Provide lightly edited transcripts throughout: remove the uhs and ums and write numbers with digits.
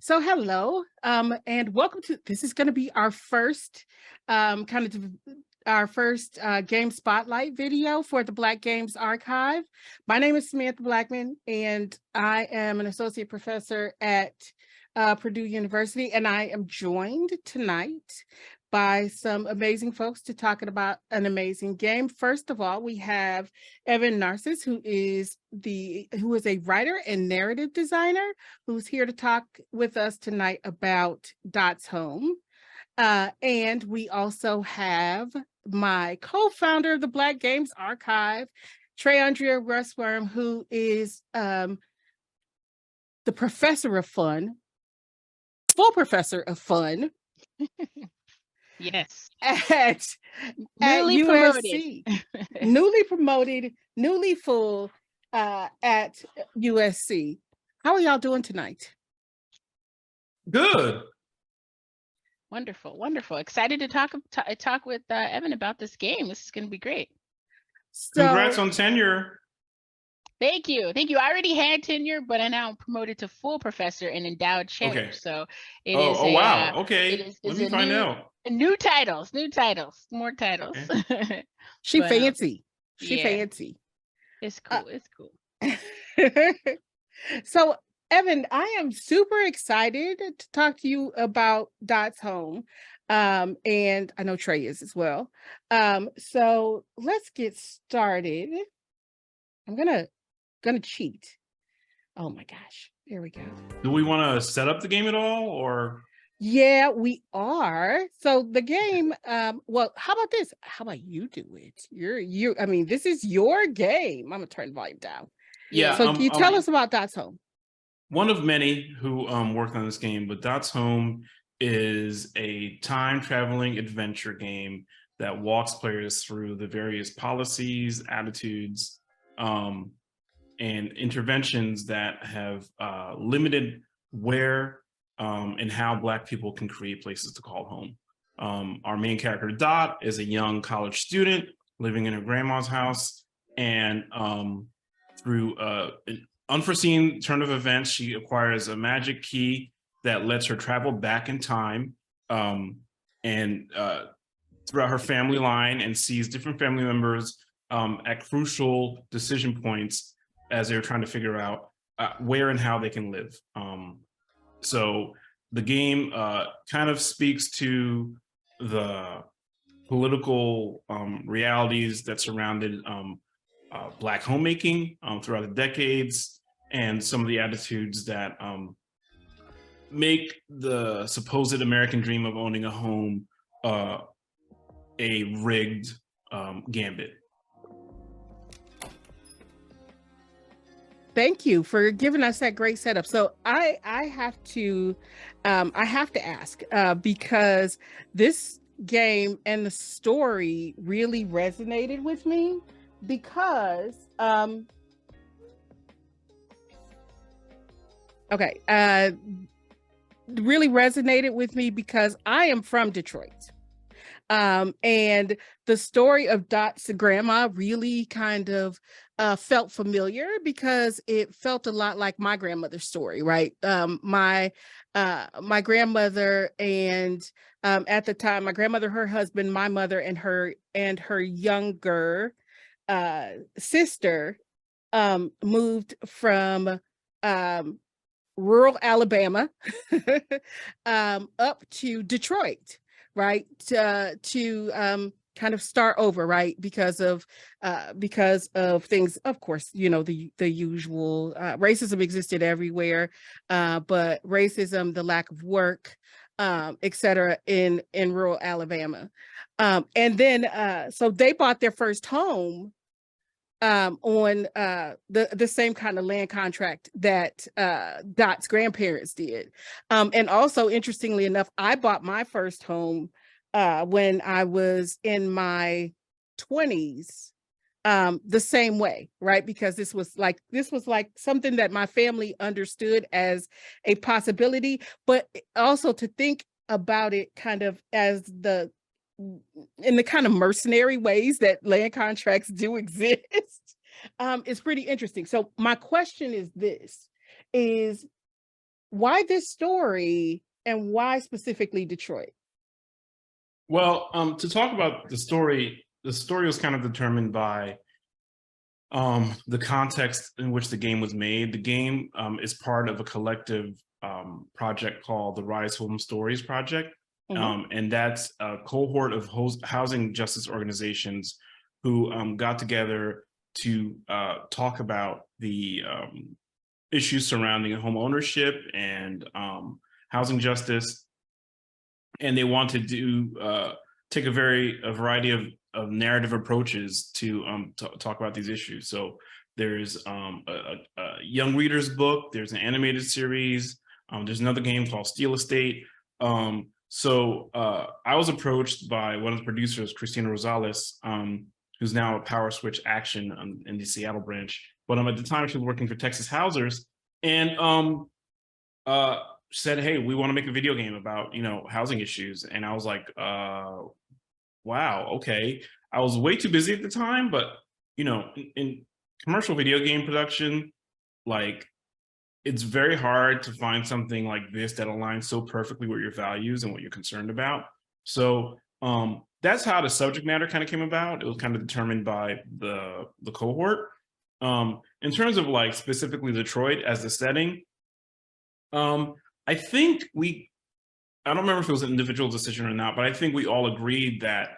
So hello, and welcome to this is going to be our first kind of our first game spotlight video for the Black Games Archive. My name is Samantha Blackman, and I am an associate professor at Purdue University, and I am joined tonight by some amazing folks to talk about an amazing game. First of all, we have Evan Narcisse, who is a writer and narrative designer, who's here to talk with us tonight about Dot's Home. And we also have my co-founder of the Black Games Archive, Andrea Russworm, who is the professor of fun, full professor of fun. Yes. At Newly USC. promoted. Newly promoted, newly full at USC. How are y'all doing tonight? Good. Wonderful, wonderful. Excited to talk with Evan about this game. This is going to be great. So, congrats on tenure. Thank you. Thank you. I already had tenure, but I now promoted to full professor and endowed chair. Okay. So it Oh, is wow. Okay. Let me find out. New titles, more titles. Okay. She fancy. She fancy. It's cool. It's cool. So, Evan, I am super excited to talk to you about Dot's Home. And I know Trey is as well. So let's get started. I'm gonna cheat. Oh my gosh, there we go. Do we want to set up the game at all, or? Yeah, we are. So the game, well, how about this? How about you do it? I mean, this is your game. I'm gonna turn the volume down. Yeah. So can you tell us about Dot's Home? One of many who worked on this game, but Dot's Home is a time-traveling adventure game that walks players through the various policies, attitudes, and interventions that have limited where and how Black people can create places to call home. Our main character, Dot, is a young college student living in her grandma's house, and through an unforeseen turn of events, she acquires a magic key that lets her travel back in time and throughout her family line, and sees different family members at crucial decision points as they're trying to figure out where and how they can live. So the game kind of speaks to the political realities that surrounded Black homemaking throughout the decades, and some of the attitudes that make the supposed American dream of owning a home a rigged gambit. Thank you for giving us that great setup. So I have to ask because this game and the story really resonated with me because really resonated with me because I am from Detroit. And the story of Dot's grandma really kind of felt familiar because it felt a lot like my grandmother's story, right? My grandmother and at the time, my grandmother, her husband, my mother, and her younger sister moved from rural Alabama up to Detroit, right? To kind of start over, right? Because of things, of course, you know, the usual racism existed everywhere, but racism, the lack of work, etc. in rural Alabama. And then so they bought their first home on the same kind of land contract that Dot's grandparents did. And also, interestingly enough, I bought my first home when I was in my 20s, the same way, right? Because this was like something that my family understood as a possibility, but also to think about it kind of as in the kind of mercenary ways that land contracts do exist, is pretty interesting. So my question is this, is why this story and why specifically Detroit? Well, to talk about the story was kind of determined by the context in which the game was made. The game is part of a collective project called the Rise Home Stories Project. And that's a cohort of housing justice organizations who got together to talk about the issues surrounding home ownership and housing justice. And they wanted to take a variety of narrative approaches to talk about these issues. So there's a young reader's book, there's an animated series, there's another game called Steel Estate. So I was approached by one of the producers, Christina Rosales, who's now at Power Switch Action in the Seattle branch. But at the time she was working for Texas Housers, and said, hey, we want to make a video game about, housing issues. And I was like, wow, okay. I was way too busy at the time, but, in commercial video game production, like, it's very hard to find something like this that aligns so perfectly with your values and what you're concerned about. So that's how the subject matter kind of came about. It was kind of determined by the cohort. In terms of like specifically Detroit as the setting, I think I don't remember if it was an individual decision or not, but I think we all agreed that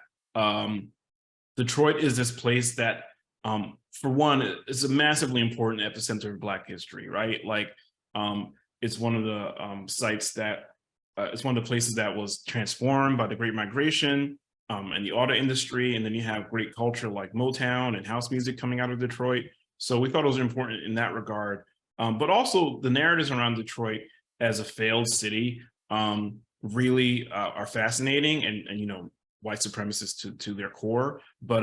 Detroit is this place that, for one, is a massively important epicenter of Black history, right? Like, it's one of the sites that, it's one of the places that was transformed by the Great Migration and the auto industry. And then you have great culture like Motown and house music coming out of Detroit. So we thought it was important in that regard. But also the narratives around Detroit as a failed city really are fascinating and white supremacists to their core. But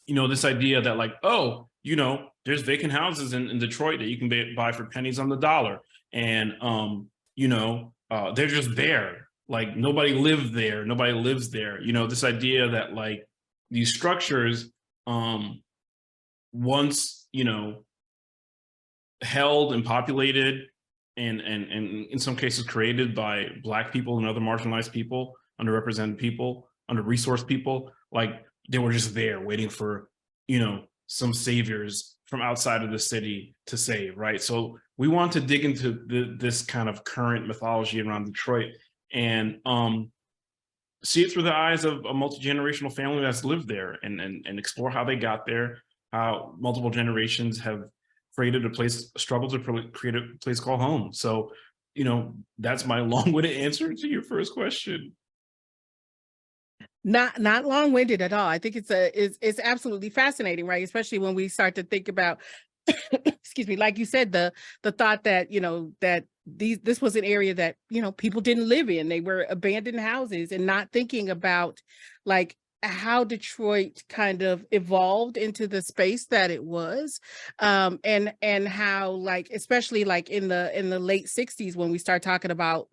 this idea that like, oh, there's vacant houses in Detroit that you can buy for pennies on the dollar, and they're just there, like nobody lives there. This idea that like these structures once held and populated and in some cases created by Black people and other marginalized people, underrepresented people, under-resourced people, like they were just there waiting for, some saviors from outside of the city to save, right? So we want to dig into this kind of current mythology around Detroit and see it through the eyes of a multi-generational family that's lived there and explore how they got there, how multiple generations have created struggled to create a place called home. So, that's my long-winded answer to your first question. Not long-winded at all. I think it's absolutely fascinating, right? Especially when we start to think about, excuse me, like you said, the thought that, that this was an area that, people didn't live in. They were abandoned houses, and not thinking about like how Detroit kind of evolved into the space that it was, and how, like, especially like in the late 60s, when we start talking about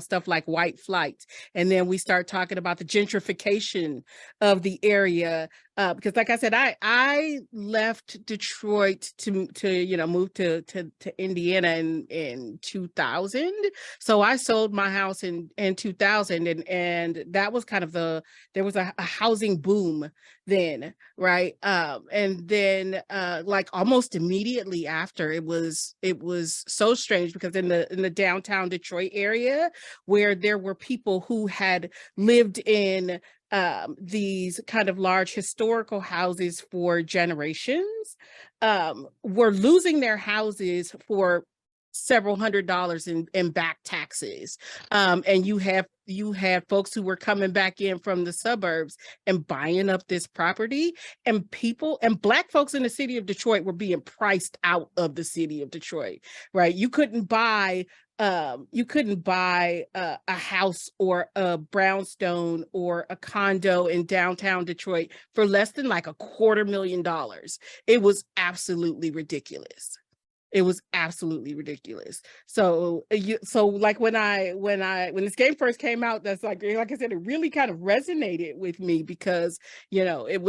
stuff like white flight, and then we start talking about the gentrification of the area, because like I said, I left Detroit to move to Indiana in 2000. So I sold my house in 2000, and that was kind of there was a housing boom then, right? And then like almost immediately after, it was so strange because in the downtown Detroit area, where there were people who had lived in these kind of large historical houses for generations, were losing their houses for several $100s in back taxes. And you have folks who were coming back in from the suburbs and buying up this property, and Black folks in the city of Detroit were being priced out of the city of Detroit, right? You couldn't buy a house or a brownstone or a condo in downtown Detroit for less than like $250,000. It was absolutely ridiculous. It was absolutely ridiculous. So like when this game first came out, that's like I said, it really kind of resonated with me because, and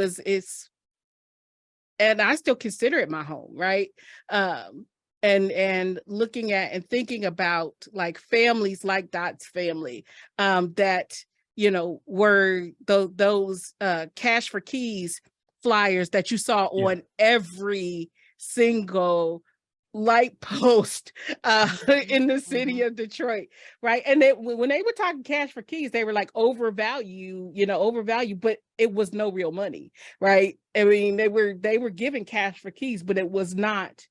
I still consider it my home, right? and looking at and thinking about like families like Dot's family, that, you know, were those cash for keys flyers that you saw on every single light post in the city of Detroit, right? And when they were talking cash for keys, they were like overvalue, you know, overvalue, but it was no real money, right? I mean, they were giving cash for keys, but it was not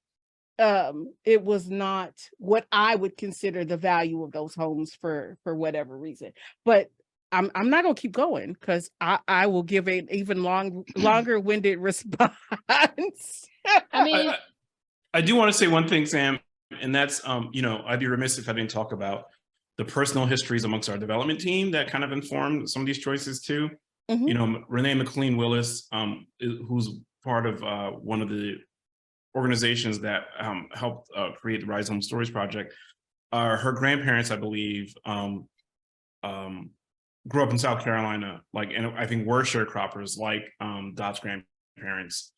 what I would consider the value of those homes for whatever reason. But I'm not gonna keep going because I will give an even longer winded response. I mean, I do want to say one thing, Sam, and that's, you know, I'd be remiss if I didn't talk about the personal histories amongst our development team that kind of informed some of these choices too. Mhm. You know, Renee McLean Willis, who's part of one of the organizations that helped create the Rise Home Stories Project. Her grandparents, I believe, grew up in South Carolina, like, and I think were sharecroppers like Dot's grandparents.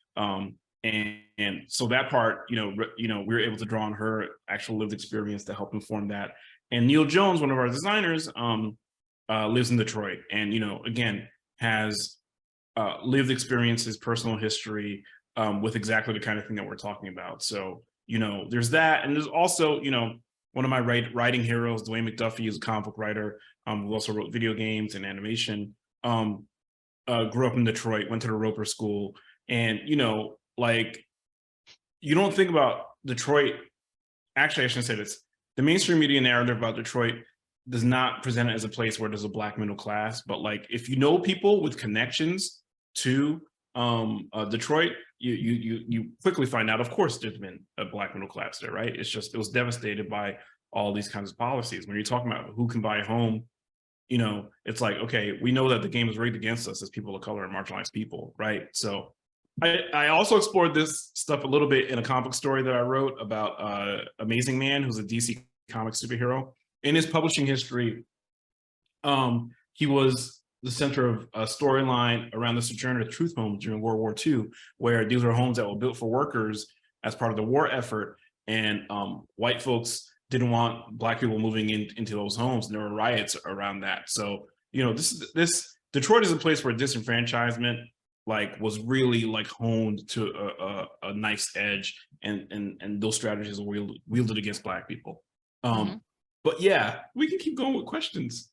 And so that part, you know, we were able to draw on her actual lived experience to help inform that. And Neil Jones, one of our designers, lives in Detroit, and, you know, again, has lived experiences, personal history with exactly the kind of thing that we're talking about. So, you know, there's that, and there's also, you know, one of my writing heroes, Dwayne McDuffie, is a comic book writer who also wrote video games and animation. Grew up in Detroit, went to the Roper School, and, you know, like, you don't think about Detroit. Actually, I shouldn't say this. The mainstream media narrative about Detroit does not present it as a place where there's a Black middle class. But like, if you know people with connections to Detroit, you quickly find out, of course, there's been a Black middle class there, right? It's just, it was devastated by all these kinds of policies. When you're talking about who can buy a home, you know, it's like, okay, we know that the game is rigged against us as people of color and marginalized people, right? So I also explored this stuff a little bit in a comic story that I wrote about Amazing Man, who's a DC comic superhero. In his publishing history, he was the center of a storyline around the Sojourner Truth homes during World War II, where these were homes that were built for workers as part of the war effort. And white folks didn't want Black people moving into those homes, and there were riots around that. So, you know, this Detroit is a place where disenfranchisement like was really like honed to a nice edge, and those strategies were wielded against Black people. But yeah, we can keep going with questions.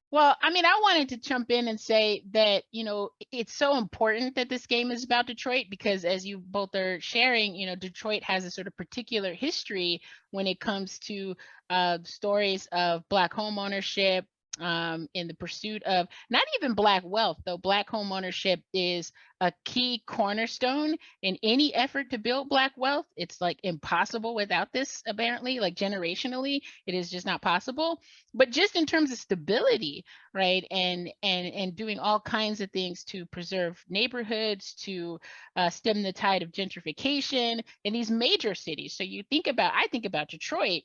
well, I mean, I wanted to jump in and say that, you know, it's so important that this game is about Detroit because, as you both are sharing, you know, Detroit has a sort of particular history when it comes to stories of Black home ownership, in the pursuit of not even Black wealth, though Black home ownership is a key cornerstone in any effort to build Black wealth. It's like impossible without this, apparently, like generationally, it is just not possible. But just in terms of stability, right, and doing all kinds of things to preserve neighborhoods, to stem the tide of gentrification in these major cities. So I think about Detroit.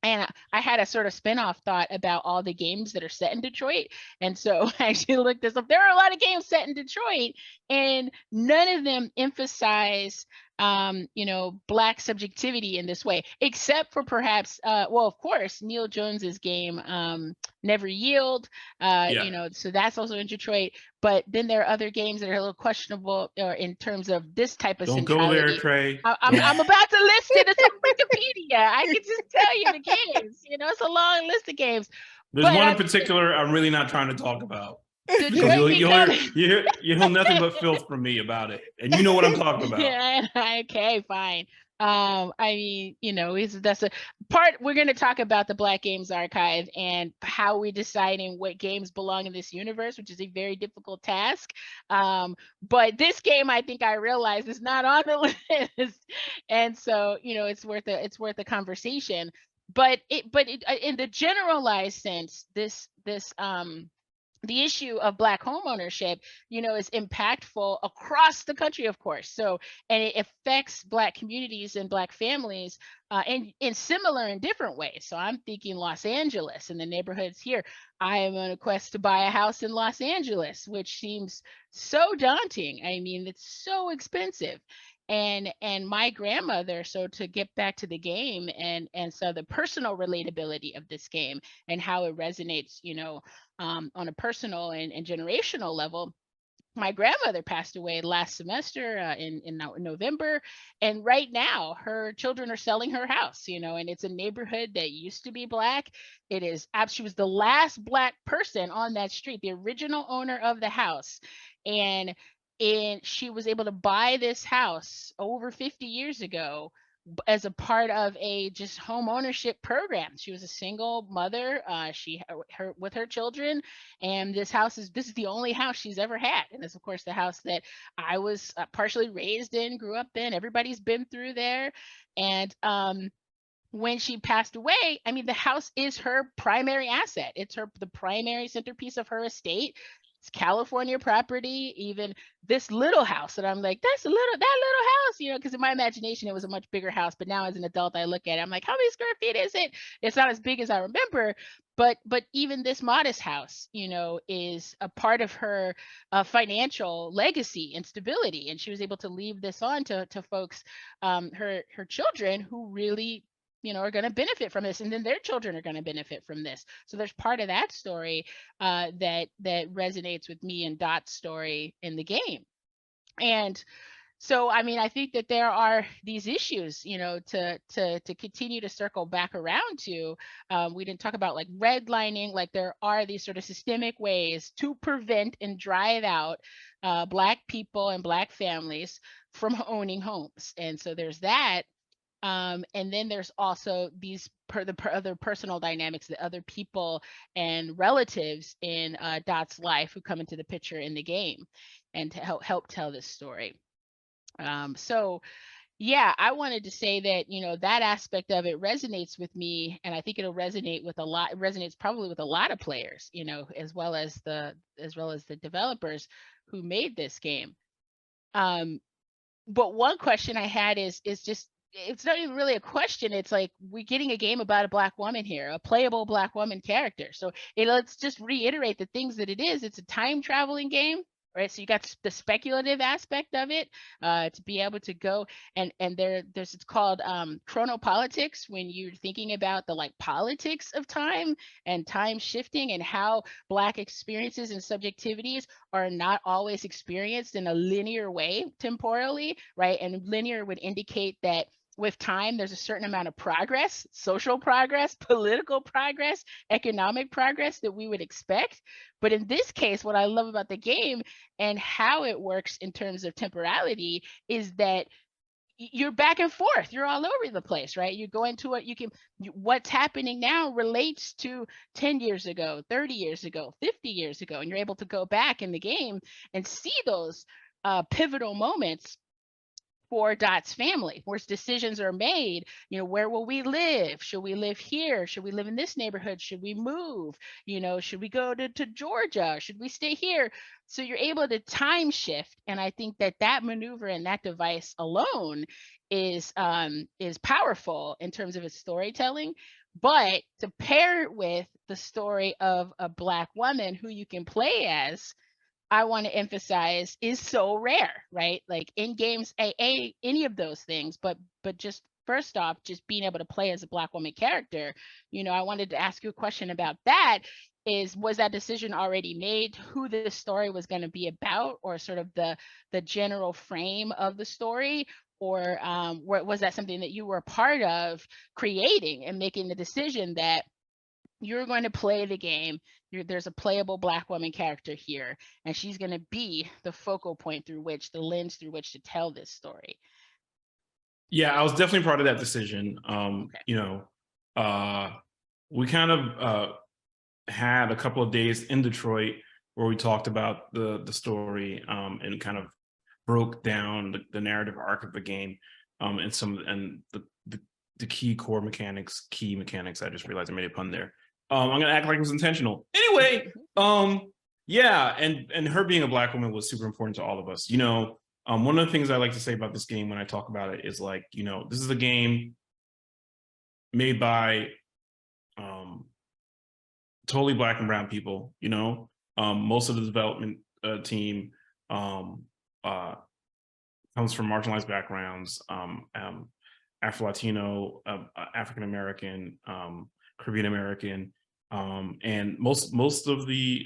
And I had a sort of spinoff thought about all the games that are set in Detroit. And so I actually looked this up. There are a lot of games set in Detroit, and none of them emphasize, you know, Black subjectivity in this way, except for perhaps, well, of course, Neil Jones's game, Never Yield, you know, so that's also in Detroit. But then there are other games that are a little questionable in terms of this type of Don't centrality. go there, Trey. I'm about to list it. It's on Wikipedia. I can just tell you the games. You know, it's a long list of games. There's one in particular I'm really not trying to talk about. Detroit You'll hear nothing but filth from me about it, and you know what I'm talking about. Yeah, okay, fine. I mean, you know, that's a part. We're going to talk about the Black Games Archive and how we're deciding what games belong in this universe, which is a very difficult task. But this game, I think I realized, is not on the list, and so, you know, it's worth a conversation. But in the generalized sense, the issue of Black home ownership, you know, is impactful across the country, of course. So, and it affects Black communities and Black families in similar and different ways. So I'm thinking Los Angeles and the neighborhoods here. I am on a quest to buy a house in Los Angeles, which seems so daunting. I mean, it's so expensive. And my grandmother, so to get back to the game, and so the personal relatability of this game and how it resonates, on a personal and generational level. My grandmother passed away last semester, in November, and right now her children are selling her house, and it's a neighborhood that used to be Black. She was the last Black person on that street, the original owner of the house. And she was able to buy this house over 50 years ago as a part of a just home ownership program. She was a single mother, her with her children, and this is the only house she's ever had, and it's of course the house that I was partially raised in, grew up in. Everybody's been through there. And when she passed away, I mean, the house is her primary asset. It's the primary centerpiece of her estate. It's California property. Even this little house that I'm like, that little house, because in my imagination it was a much bigger house. But now as an adult, I look at it, I'm like, how many square feet is it? It's not as big as I remember. But even this modest house, is a part of her financial legacy and stability. And she was able to leave this on to folks, her children, who really are going to benefit from this, and then their children are going to benefit from this. So there's part of that story that resonates with me and Dot's story in the game. And so, I mean, I think that there are these issues, to continue to circle back around to. We didn't talk about like redlining, like there are these sort of systemic ways to prevent and drive out Black people and Black families from owning homes. And so there's that. And then there's also these other personal dynamics, the other people and relatives in Dot's life who come into the picture in the game and to help tell this story. So yeah, I wanted to say that, that aspect of it resonates with me, and I think it'll resonate with it resonates probably with a lot of players, as well as the developers who made this game. But one question I had is just, it's not even really a question. It's like, we're getting a game about a Black woman here, a playable Black woman character. So let's just reiterate the things that it is. It's a time traveling game, right? So you got the speculative aspect of it, to be able to go and there's it's called chronopolitics, when you're thinking about the like politics of time and time shifting, and how Black experiences and subjectivities are not always experienced in a linear way temporally, right? And linear would indicate that with time, there's a certain amount of progress, social progress, political progress, economic progress that we would expect. But in this case, what I love about the game and how it works in terms of temporality is that you're back and forth. You're all over the place, right? You go into it, what's happening now relates to 10 years ago, 30 years ago, 50 years ago. And you're able to go back in the game and see those pivotal moments for Dot's family, where decisions are made. Where will we live? Should we live here? Should we live in this neighborhood? Should we move? Should we go to Georgia? Should we stay here? So you're able to time shift. And I think that maneuver and that device alone is powerful in terms of its storytelling. But to pair it with the story of a Black woman who you can play as, I want to emphasize, is so rare, right? Like in games, any of those things, but just first off, just being able to play as a Black woman character, I wanted to ask you a question about that. Was that decision already made, who the story was going to be about, or sort of the general frame of the story? Or was that something that you were a part of creating and making the decision that you're going to play the game? There's a playable Black woman character here, and she's going to be the focal point the lens through which to tell this story. Yeah, I was definitely part of that decision. Okay. We kind of had a couple of days in Detroit where we talked about the story, and kind of broke down the narrative arc of the game, and the key mechanics. I just realized I made a pun there. I'm gonna act like it was intentional. Anyway, yeah, and her being a Black woman was super important to all of us. One of the things I like to say about this game when I talk about it is like, this is a game made by totally Black and brown people. Most of the development team comes from marginalized backgrounds, Afro-Latino, African American, Caribbean American, and most of the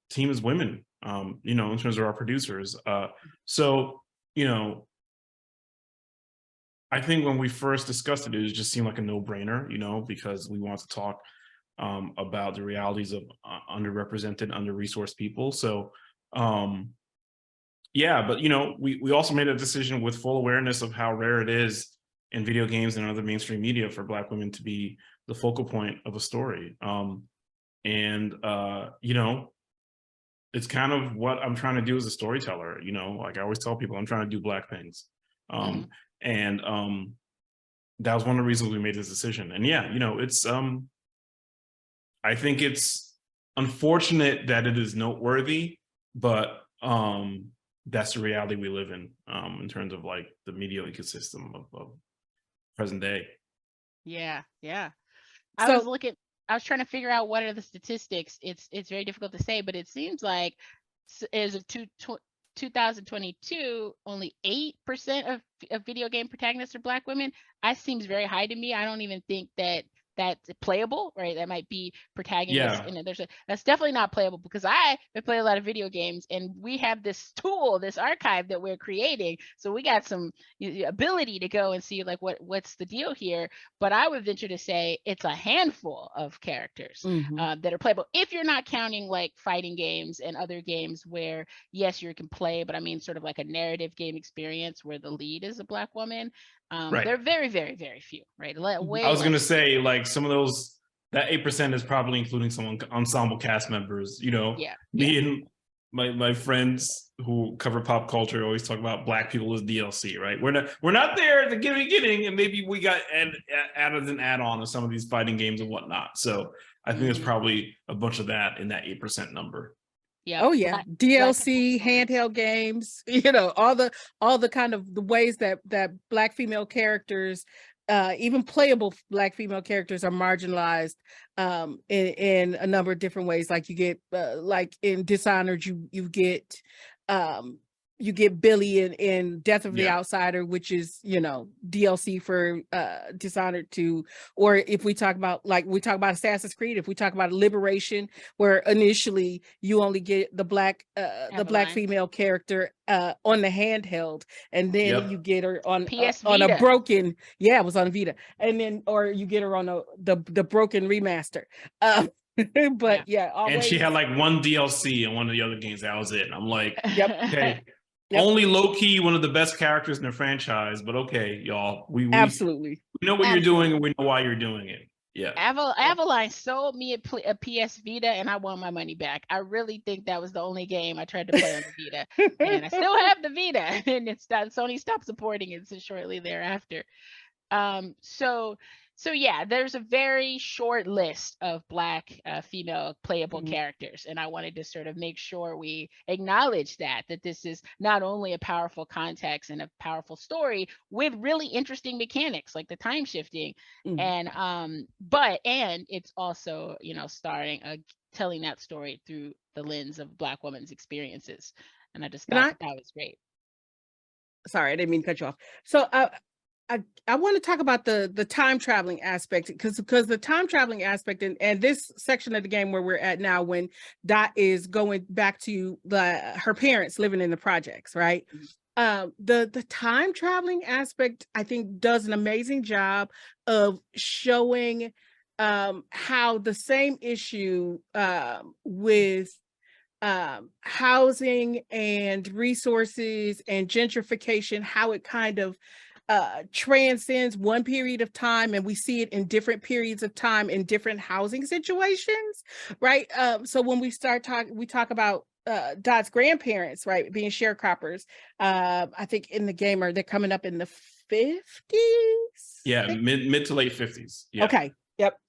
team is women. You know, in terms of our producers. So you know, I think when we first discussed it, it just seemed like a no-brainer, you know, because we want to talk about the realities of underrepresented, under-resourced people. So, yeah, but you know, we also made a decision with full awareness of how rare it is in video games and other mainstream media for Black women to be the focal point of a story. And you know, it's kind of what I'm trying to do as a storyteller. You know, like I always tell people, I'm trying to do Black things. And that was one of the reasons we made this decision. And yeah, you know, it's I think it's unfortunate that it is noteworthy, but that's the reality we live in terms of like the media ecosystem of present day. Yeah. So I was trying to figure out what are the statistics. It's very difficult to say, but it seems like as of 2022, only 8% of video game protagonists are Black women. That seems very high to me. I don't even think that's playable, right? That might be protagonists, Yeah. and that's definitely not playable, because I have played a lot of video games, and we have this tool, this archive that we're creating, so we got some ability to go and see like what's the deal here. But I would venture to say it's a handful of characters that are playable, if you're not counting like fighting games and other games where yes, you can play, but I mean sort of like a narrative game experience where the lead is a Black woman. Right. They're very, very, very few, right? Way I was going to less. say, like, some of those, that 8% is probably including some ensemble cast members. You know, me and my friends who cover pop culture always talk about Black people as DLC, right? We're not there at the beginning, and maybe we got added an add-on to some of these fighting games and whatnot. So I think there's probably a bunch of that in that 8% number. Yeah. Oh yeah, DLC, handheld games, you know, all the kind of the ways that Black female characters, even playable Black female characters, are marginalized in a number of different ways. Like you get like in Dishonored, you get Billy in Death of the Outsider, which is, you know, DLC for Dishonored 2. Or if we talk about Assassin's Creed, if we talk about Liberation, where initially you only get the Black female character on the handheld, and then you get her on a broken, it was on Vita, and then or you get her on the broken remaster. But always. And she had like one DLC in one of the other games. That was it. And I'm like, okay. Yep. Only low-key one of the best characters in the franchise, but okay, y'all. We absolutely know what you're doing, and we know why you're doing it. Yeah. Avaline sold me a PS Vita, and I won my money back. I really think that was the only game I tried to play on the Vita, and I still have the Vita, and Sony stopped supporting it shortly thereafter. So yeah, there's a very short list of Black female playable characters, and I wanted to sort of make sure we acknowledge that this is not only a powerful context and a powerful story with really interesting mechanics like the time shifting, and it's also, you know, telling that story through the lens of Black women's experiences, and I just thought that was great. Sorry, I didn't mean to cut you off. So I want to talk about the time traveling aspect, because the time traveling aspect and this section of the game where we're at now, when Dot is going back to her parents living in the projects, right? The time traveling aspect, I think, does an amazing job of showing how the same issue with housing and resources and gentrification, how it kind of transcends one period of time, and we see it in different periods of time in different housing situations, right? So when we talk about Dot's grandparents, right, being sharecroppers. I think in the game, they're coming up in the 50s. Yeah, mid to late 50s. Yeah. Okay. Yep.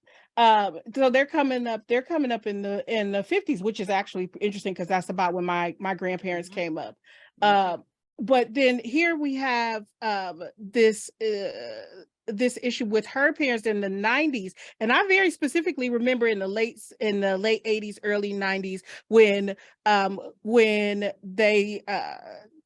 So they're coming up in the 50s, which is actually interesting because that's about when my grandparents came up. But then here we have this issue with her parents in the 90s, and I very specifically remember in the late 80s, early 90s, when they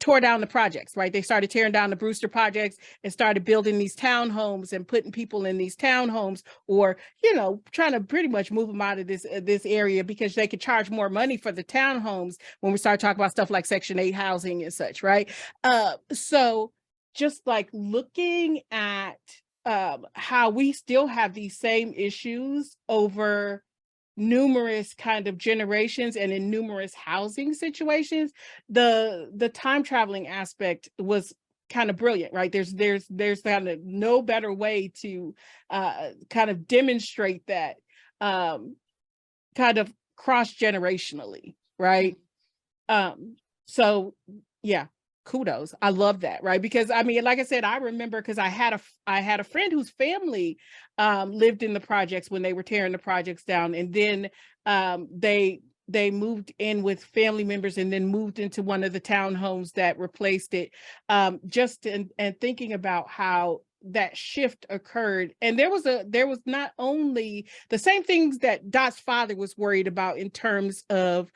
tore down the projects, right? They started tearing down the Brewster projects and started building these townhomes and putting people in these townhomes, or, you know, trying to pretty much move them out of this area because they could charge more money for the townhomes when we start talking about stuff like Section 8 housing and such, right? So just like looking at how we still have these same issues over numerous kind of generations and in numerous housing situations, the time traveling aspect was kind of brilliant, right? There's kind of no better way to kind of demonstrate that kind of cross generationally, right? So yeah, kudos. I love that, right? Because I mean, like I said, I remember because I had a friend whose family lived in the projects when they were tearing the projects down, and then they moved in with family members and then moved into one of the townhomes that replaced it. Just and thinking about how that shift occurred, and there was not only the same things that Dot's father was worried about in terms of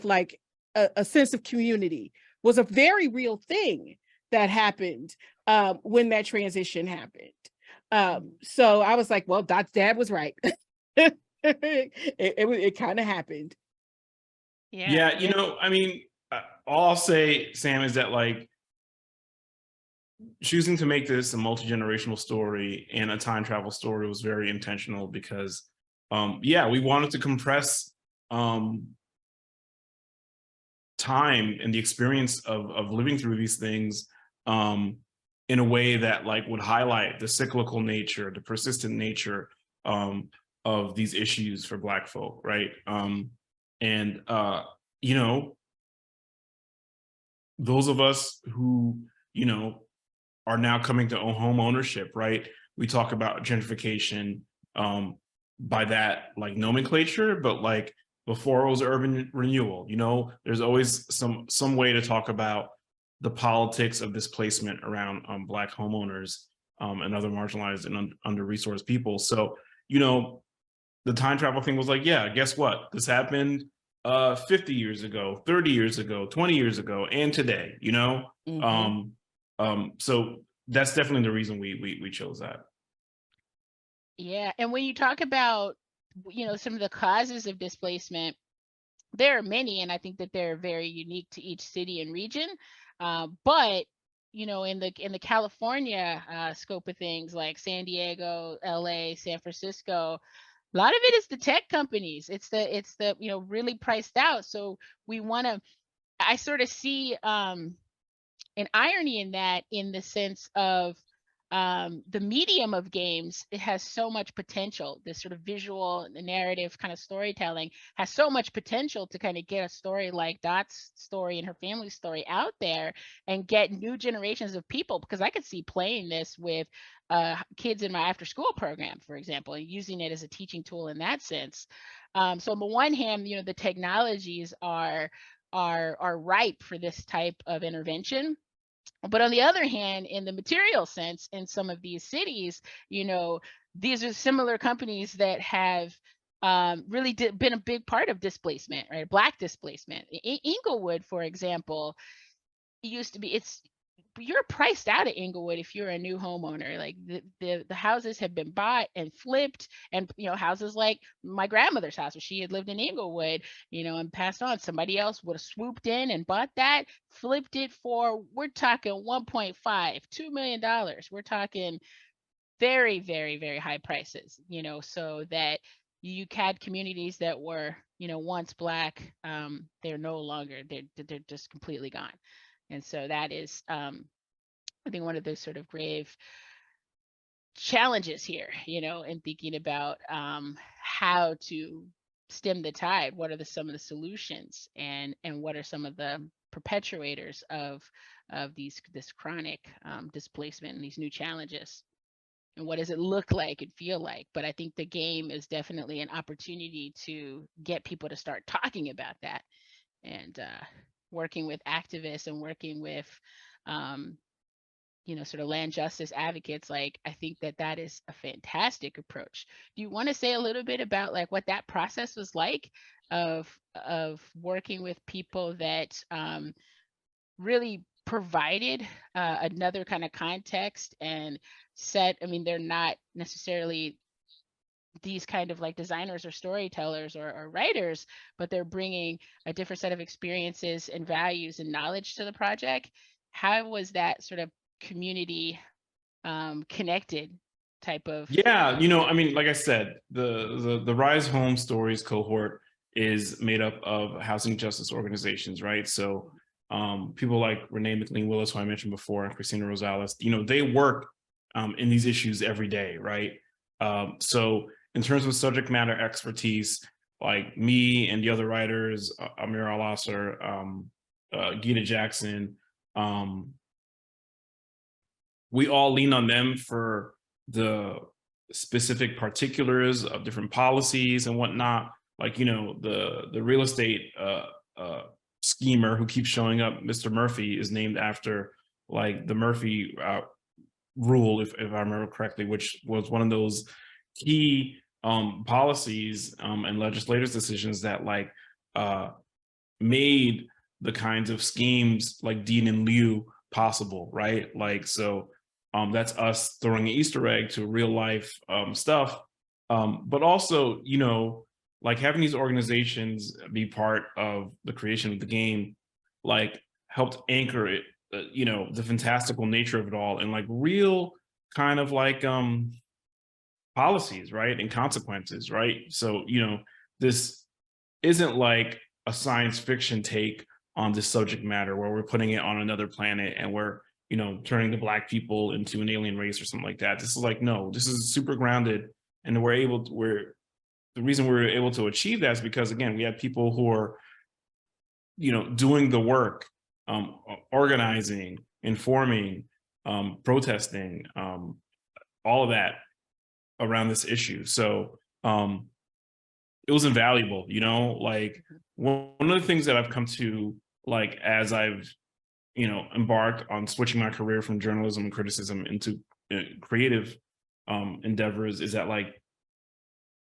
like a sense of community was a very real thing that happened when that transition happened. So I was like, well, Dot's dad was right. It kind of happened. Yeah, you know, I mean, all I'll say, Sam, is that like choosing to make this a multi-generational story and a time travel story was very intentional because, yeah, we wanted to compress time and the experience of living through these things in a way that like would highlight the cyclical nature, the persistent nature of these issues for Black folk, right? And you know, those of us who, you know, are now coming to home ownership, right? We talk about gentrification by that like nomenclature, but like before it was urban renewal, you know, there's always some way to talk about the politics of displacement around Black homeowners and other marginalized and under-resourced people. So, you know, the time travel thing was like, yeah, guess what? This happened 50 years ago, 30 years ago, 20 years ago, and today, you know? So that's definitely the reason we chose that. Yeah, and when you talk about, you know, some of the causes of displacement, there are many, and I think that they're very unique to each city and region. But you know, in the California scope of things, like San Diego, LA, San Francisco, a lot of it is the tech companies. It's the you know, really priced out. So we want to. I sort of see an irony in that, in the sense of the medium of games. It has so much potential. This sort of visual narrative kind of storytelling has so much potential to kind of get a story like Dot's story and her family's story out there and get new generations of people, because I could see playing this with kids in my after school program, for example, and using it as a teaching tool in that sense. So on the one hand, you know, the technologies are ripe for this type of intervention. But on the other hand, in the material sense, in some of these cities, you know, these are similar companies that have really been a big part of displacement, right? Black displacement. Inglewood, for example, used to be, you're priced out of Inglewood if you're a new homeowner. Like the houses have been bought and flipped, and you know, houses like my grandmother's house, where she had lived in Inglewood, you know, and passed on. Somebody else would have swooped in and bought that, flipped it for, we're talking 1.5, $2 million. We're talking very, very, very high prices, you know, so that you had communities that were, you know, once Black, they're no longer, they're just completely gone. And so that is, I think, one of those sort of grave challenges here, you know, in thinking about how to stem the tide. What are some of the solutions, and what are some of the perpetuators of this chronic displacement and these new challenges? And what does it look like and feel like? But I think the game is definitely an opportunity to get people to start talking about that, and working with activists and working with, you know, sort of land justice advocates. Like, I think that is a fantastic approach. Do you want to say a little bit about like what that process was like of working with people that really provided another kind of context and set. I mean, they're not necessarily these kind of like designers or storytellers or writers, but they're bringing a different set of experiences and values and knowledge to the project. How was that sort of community connected type of? Yeah, you know, I mean, like I said, the Rise Home Stories cohort is made up of housing justice organizations, right? So people like Renee McLean Willis, who I mentioned before, and Christina Rosales, you know, they work in these issues every day, right? So in terms of subject matter expertise, like me and the other writers, Amir Al-Asr, Gita Jackson, um, we all lean on them for the specific particulars of different policies and whatnot. Like, you know, the real estate schemer who keeps showing up, Mr. Murphy, is named after like the Murphy rule, if I remember correctly, which was one of those key policies and legislators' decisions that like made the kinds of schemes like Dean and Liu possible, right? Like, so that's us throwing an Easter egg to real life stuff. But also, you know, like having these organizations be part of the creation of the game, like helped anchor it, you know, the fantastical nature of it all and like real kind of like policies, right? And consequences, right? So, you know, this isn't like a science fiction take on this subject matter where we're putting it on another planet and we're, you know, turning the Black people into an alien race or something like that. This is like, no, this is super grounded. And the reason we're able to achieve that is because, again, we have people who are, you know, doing the work, organizing, informing, protesting, all of that around this issue. So it was invaluable, you know, like one of the things that I've come to, like, as I've, you know, embarked on switching my career from journalism and criticism into creative endeavors is that like,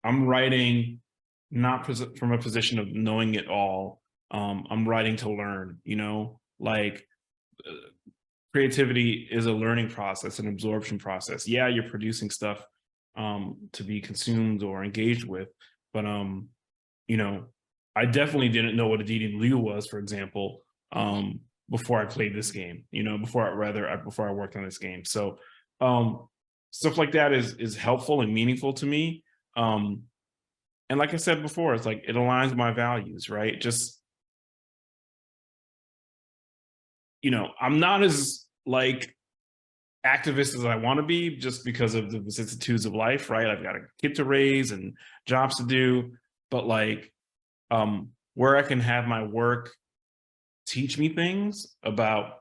I'm writing not from a position of knowing it all. I'm writing to learn, you know, like creativity is a learning process, an absorption process. Yeah, you're producing stuff to be consumed or engaged with, but you know, I definitely didn't know what a Dean Liu was, for example, before I played this game, you know, before I worked on this game. So stuff like that is helpful and meaningful to me. And like I said before, it's like it aligns my values, right? Just, you know, I'm not as like activist as I want to be just because of the vicissitudes of life, right? I've got a kid to raise and jobs to do, but like where I can have my work teach me things about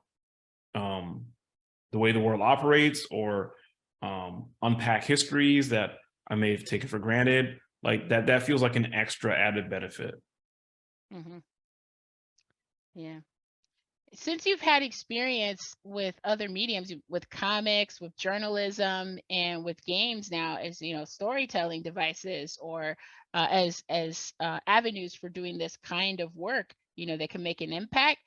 the way the world operates or unpack histories that I may have taken for granted, like that feels like an extra added benefit. Mm-hmm. Yeah. Since you've had experience with other mediums, with comics, with journalism, and with games now as, you know, storytelling devices or as avenues for doing this kind of work, you know, that can make an impact,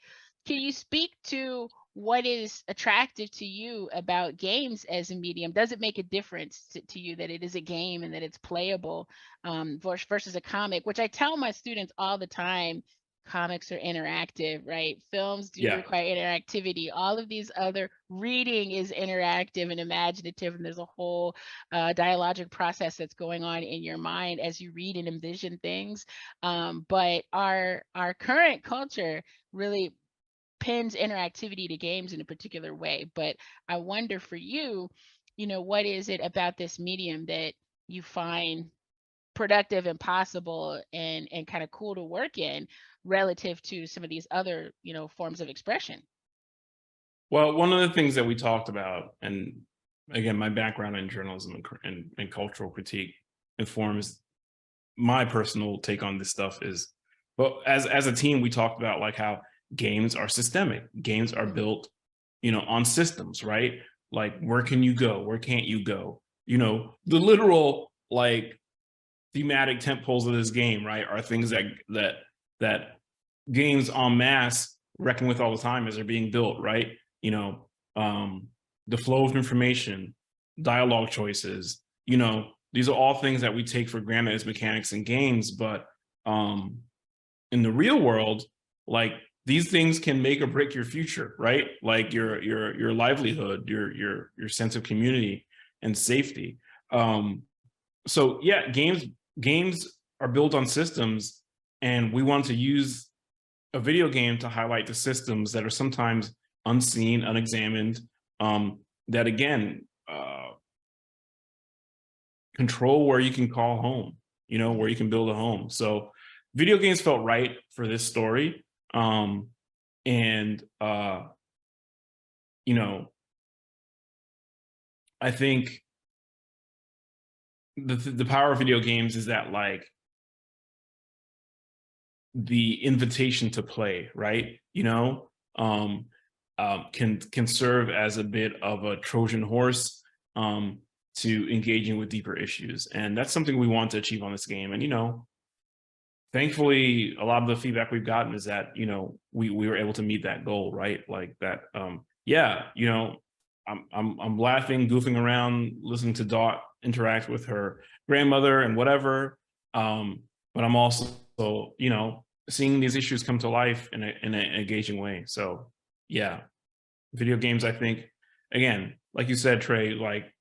can you speak to what is attractive to you about games as a medium? Does it make a difference to you that it is a game and that it's playable versus a comic, which I tell my students all the time? Comics are interactive, right? Films do Yeah. require interactivity. All of these other reading is interactive and imaginative, and there's a whole dialogic process that's going on in your mind as you read and envision things. But our current culture really pins interactivity to games in a particular way. But I wonder for you, you know, what is it about this medium that you find productive and possible and kind of cool to work in relative to some of these other, you know, forms of expression? Well, one of the things that we talked about, and again, my background in journalism and cultural critique informs my personal take on this stuff is, but as a team, we talked about like how games are systemic. Games are built, you know, on systems, right? Like where can you go? Where can't you go? You know, the literal like thematic tentpoles of this game, right, are things that games en masse reckon with all the time as they're being built, right? You know, the flow of information, dialogue choices, you know, these are all things that we take for granted as mechanics in games, but in the real world, like these things can make or break your future, right? Like your livelihood, your sense of community and safety. So yeah, games are built on systems, and we want to use a video game to highlight the systems that are sometimes unseen, unexamined, that again control where you can call home, you know, where you can build a home. So video games felt right for this story. And you know, I think the power of video games is that like the invitation to play, right? You know, can serve as a bit of a Trojan horse to engaging with deeper issues, and that's something we want to achieve on this game. And you know, thankfully, a lot of the feedback we've gotten is that, you know, we were able to meet that goal, right? Like that, yeah, you know, I'm laughing, goofing around, listening to Dot interact with her grandmother and whatever. But I'm also, you know, seeing these issues come to life in an engaging way. So yeah, video games, I think, again, like you said, Trey, like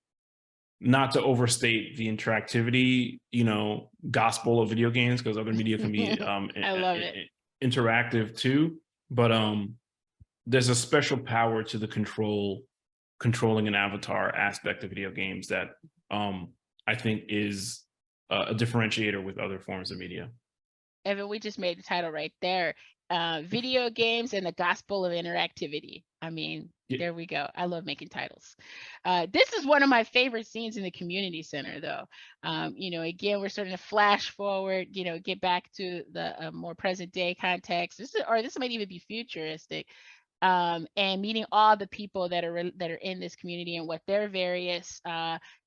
not to overstate the interactivity, you know, gospel of video games, because other media can be I love it. interactive too. But there's a special power to the controlling an avatar aspect of video games that I think is a differentiator with other forms of media. Evan, we just made the title right there. Video games and the gospel of interactivity. I mean, there we go. I love making titles. This is one of my favorite scenes in the community center, though. You know, again, we're starting to flash forward, you know, get back to the more present day context. This might even be futuristic. And meeting all the people that are in this community and what their various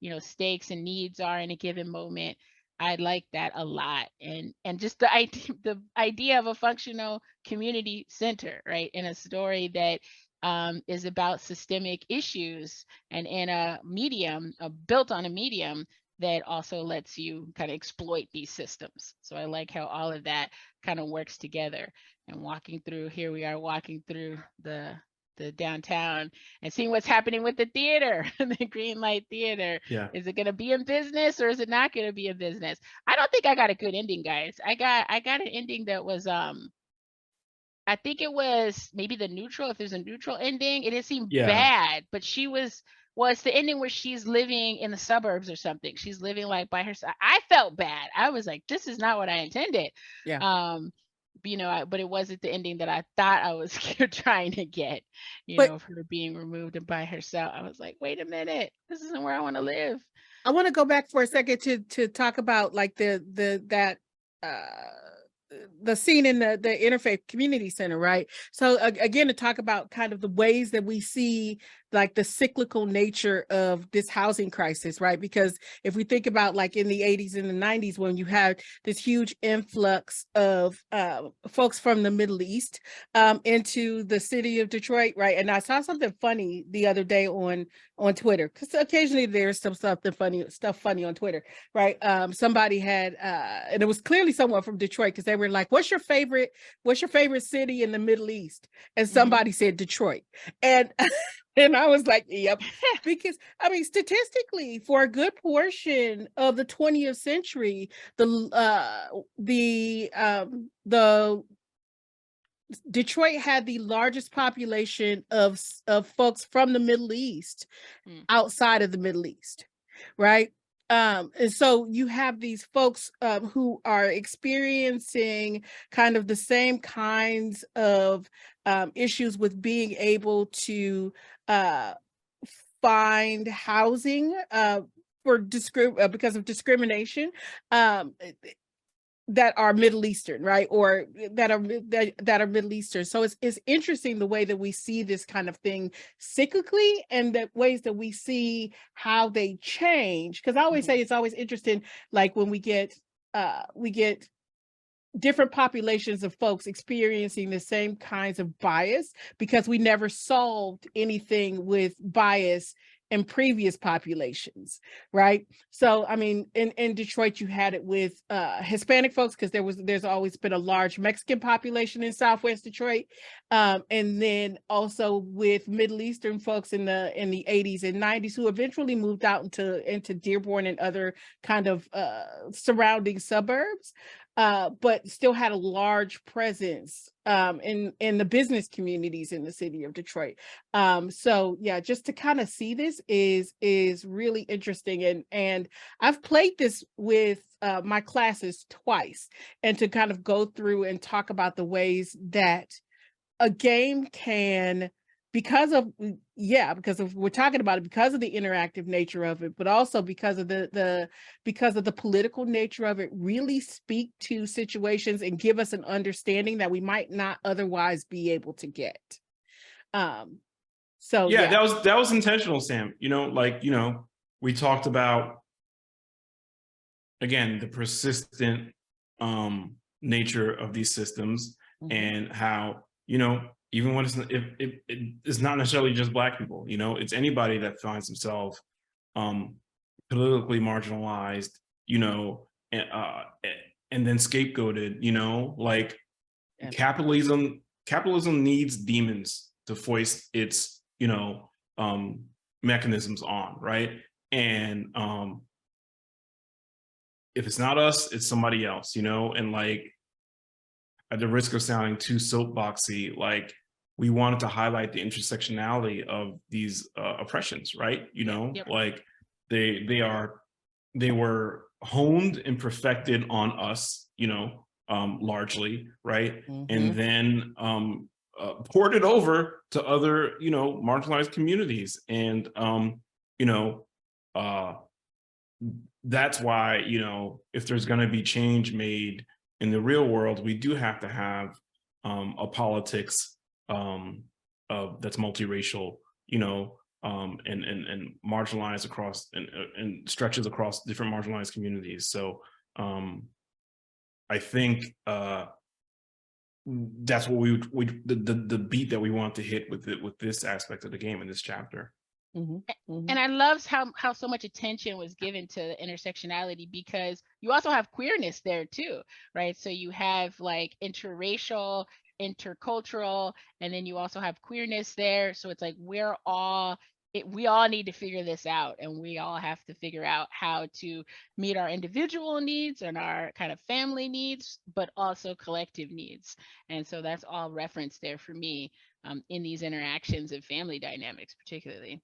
you know, stakes and needs are in a given moment. I like that a lot, and just the idea of a functional community center, right, in a story that is about systemic issues and in a medium built on a medium that also lets you kind of exploit these systems. So I like how all of that kind of works together. And here we are walking through the downtown and seeing what's happening with the theater, the Greenlight Theater. Yeah. Is it going to be in business or is it not going to be in business? I don't think I got a good ending, guys. I got an ending that was I think it was maybe the neutral. If there's a neutral ending, it didn't seem bad, but she was. Well, it's the ending where she's living in the suburbs or something. She's living like by herself. I felt bad. I was like, this is not what I intended. Yeah. You know, but it wasn't the ending that I thought I was trying to get, you But know, of her being removed and by herself. I was like, wait a minute, this isn't where I want to live. I want to go back for a second to talk about like the scene in the interfaith community center, right? So again, to talk about kind of the ways that we see like the cyclical nature of this housing crisis, right? Because if we think about like in the 80s and the 90s, when you had this huge influx of folks from the Middle East into the city of Detroit, right? And I saw something funny the other day on Twitter, because occasionally there's some stuff funny on Twitter, right? Somebody had and it was clearly someone from Detroit, because they were like, what's your favorite city in the Middle East? And somebody said Detroit. And and I was like, yep, because I mean, statistically, for a good portion of the 20th century, the Detroit had the largest population of folks from the Middle East outside of the Middle East, right? And so you have these folks who are experiencing kind of the same kinds of issues with being able to find housing because of discrimination that are Middle Eastern, right? Or that are Middle Eastern. So it's interesting the way that we see this kind of thing cyclically, and the ways that we see how they change. Because I always say it's always interesting, like when we get different populations of folks experiencing the same kinds of bias, because we never solved anything with bias in previous populations, right? So I mean, in Detroit, you had it with Hispanic folks, because there's always been a large Mexican population in Southwest Detroit, and then also with Middle Eastern folks in the 80s and 90s, who eventually moved out into Dearborn and other kind of surrounding suburbs, but still had a large presence in the business communities in the city of Detroit. So yeah, just to kind of see this is really interesting, and I've played this with my classes twice, and to kind of go through and talk about the ways that a game can, because of we're talking about it, because of the interactive nature of it, but also because of the political nature of it, really speak to situations and give us an understanding that we might not otherwise be able to get. So yeah, that was intentional, Sam. We talked about, again, the persistent nature of these systems, and how, even when it's not necessarily just Black people, it's anybody that finds themselves politically marginalized, and then scapegoated, like capitalism needs demons to foist its, mechanisms on, right? And if it's not us, it's somebody else, and like, at the risk of sounding too soapboxy, like, we wanted to highlight the intersectionality of these oppressions, right? Yep. Like they were honed and perfected on us, largely, right? And then poured it over to other, marginalized communities. And, that's why, if there's going to be change made in the real world, we do have to have a politics that's multiracial, and marginalized across and stretches across different marginalized communities. So I think that's what the beat that we want to hit with this aspect of the game in this chapter. And I loved how so much attention was given to intersectionality, because you also have queerness there too, right? So you have like interracial, intercultural, and then you also have queerness there. So it's like we all need to figure this out, and we all have to figure out how to meet our individual needs and our kind of family needs, but also collective needs. And so that's all referenced there for me in these interactions and family dynamics particularly.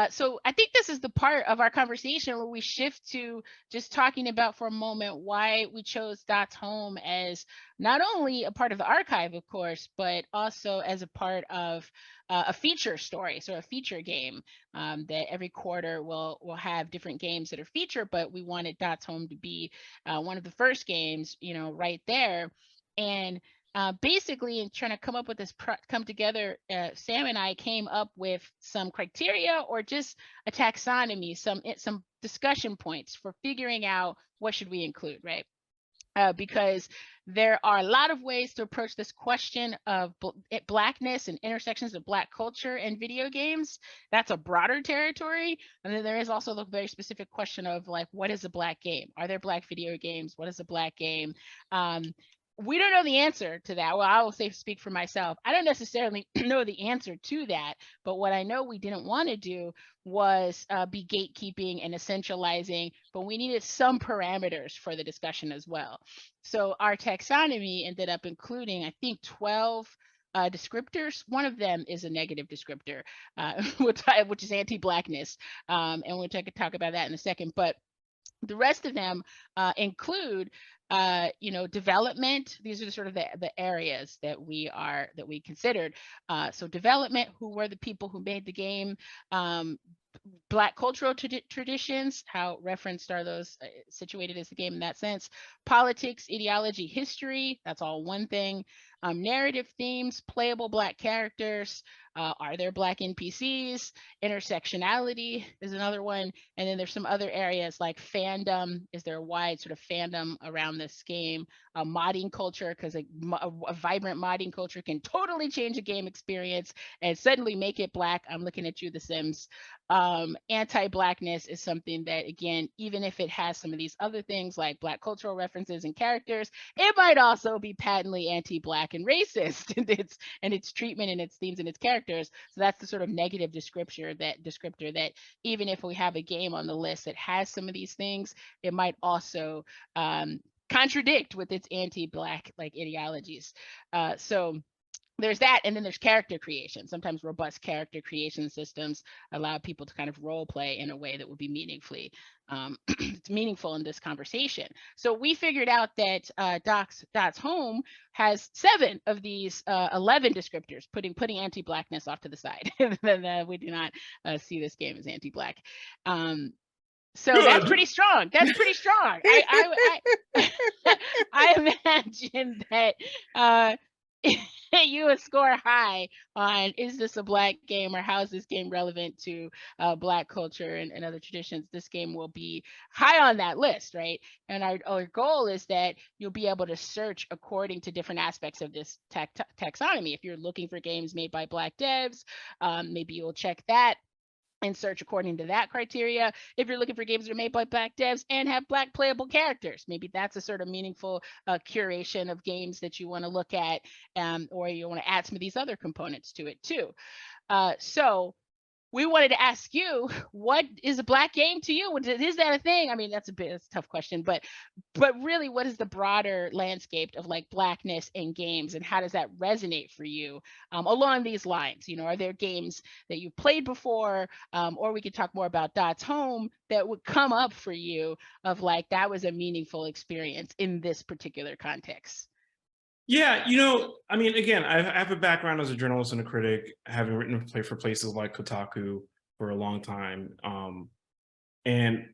So I think this is the part of our conversation where we shift to just talking about for a moment why we chose Dots Home as not only a part of the archive, of course, but also as a part of a feature story, so a feature game that every quarter will have different games that are featured, but we wanted Dots Home to be one of the first games, right there. And basically, in trying to come up with this, come together, Sam and I came up with some criteria, or just a taxonomy, some discussion points for figuring out what should we include, right? Because there are a lot of ways to approach this question of Blackness and intersections of Black culture in video games. That's a broader territory. And then there is also the very specific question of like, what is a Black game? Are there Black video games? What is a Black game? We don't know the answer to that. Well, I will speak for myself. I don't necessarily know the answer to that, but what I know we didn't want to do was be gatekeeping and essentializing, but we needed some parameters for the discussion as well. So our taxonomy ended up including, I think, 12 descriptors. One of them is a negative descriptor, which is anti-Blackness, and we'll talk about that in a second. But the rest of them include development. These are sort of the areas that we considered. So development, who were the people who made the game? Black cultural traditions, how referenced are those situated as the game in that sense? Politics, ideology, history, that's all one thing. narrative themes, playable Black characters, are there Black NPCs, intersectionality is another one, and then there's some other areas like fandom. Is there a wide sort of fandom around this game? Modding culture, because a vibrant modding culture can totally change a game experience and suddenly make it Black. I'm looking at you, The Sims. Anti-Blackness is something that, again, even if it has some of these other things like Black cultural references and characters, it might also be patently anti-Black and racist in its treatment and its themes and its characters. So that's the sort of negative descriptor that even if we have a game on the list that has some of these things, it might also contradict with its anti-Black like ideologies. So there's that, and then there's character creation. Sometimes robust character creation systems allow people to kind of role play in a way that would be it's meaningful in this conversation. So we figured out that Dot's Home has 7 of these 11 descriptors, putting anti-Blackness off to the side. Then we do not see this game as anti-Black. So Good. That's pretty strong. That's pretty strong. I imagine that you would score high on, is this a Black game, or how is this game relevant to Black culture and other traditions? This game will be high on that list, right? And our goal is that you'll be able to search according to different aspects of this taxonomy. If you're looking for games made by Black devs, maybe you'll check that and search according to that criteria. If you're looking for games that are made by Black devs and have Black playable characters, maybe that's a sort of meaningful curation of games that you want to look at, or you want to add some of these other components to it too. So we wanted to ask you, what is a Black game to you? Is that a thing? I mean, that's a tough question, but really, what is the broader landscape of like Blackness in games, and how does that resonate for you along these lines? You know, are there games that you've played before, or we could talk more about Dot's Home, that would come up for you of like, that was a meaningful experience in this particular context? Yeah, I mean, again, I have a background as a journalist and a critic, having written for places like Kotaku for a long time. And,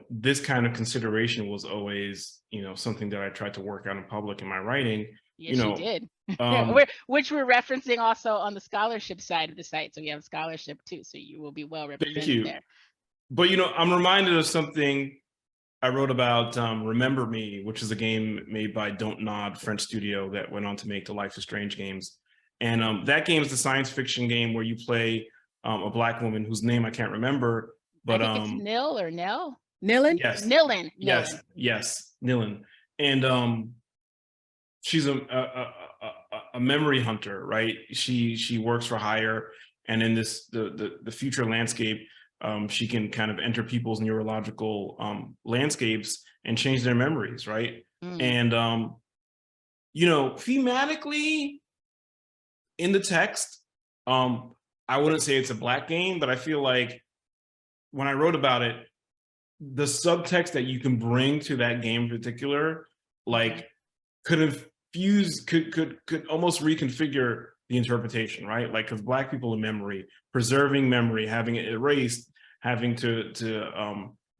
this kind of consideration was always, something that I tried to work out in public in my writing. Yes, you did. Um, Which we're referencing also on the scholarship side of the site. So we have scholarship too. So you will be well represented there. But, I'm reminded of something I wrote about, Remember Me, which is a game made by Don't Nod, French studio that went on to make the Life is Strange games. And that game is a science fiction game where you play a Black woman whose name I can't remember. But I think it's Nil or Nell. Nilin? Yes. Nilin. Yes, Nilin. And she's a memory hunter, right? She works for hire, and in the future landscape, she can kind of enter people's neurological landscapes and change their memories, right? And thematically in the text, I wouldn't say it's a Black game, but I feel like when I wrote about it, the subtext that you can bring to that game in particular, like, could almost reconfigure the interpretation, right? Like, because Black people in memory, preserving memory, having it erased, having to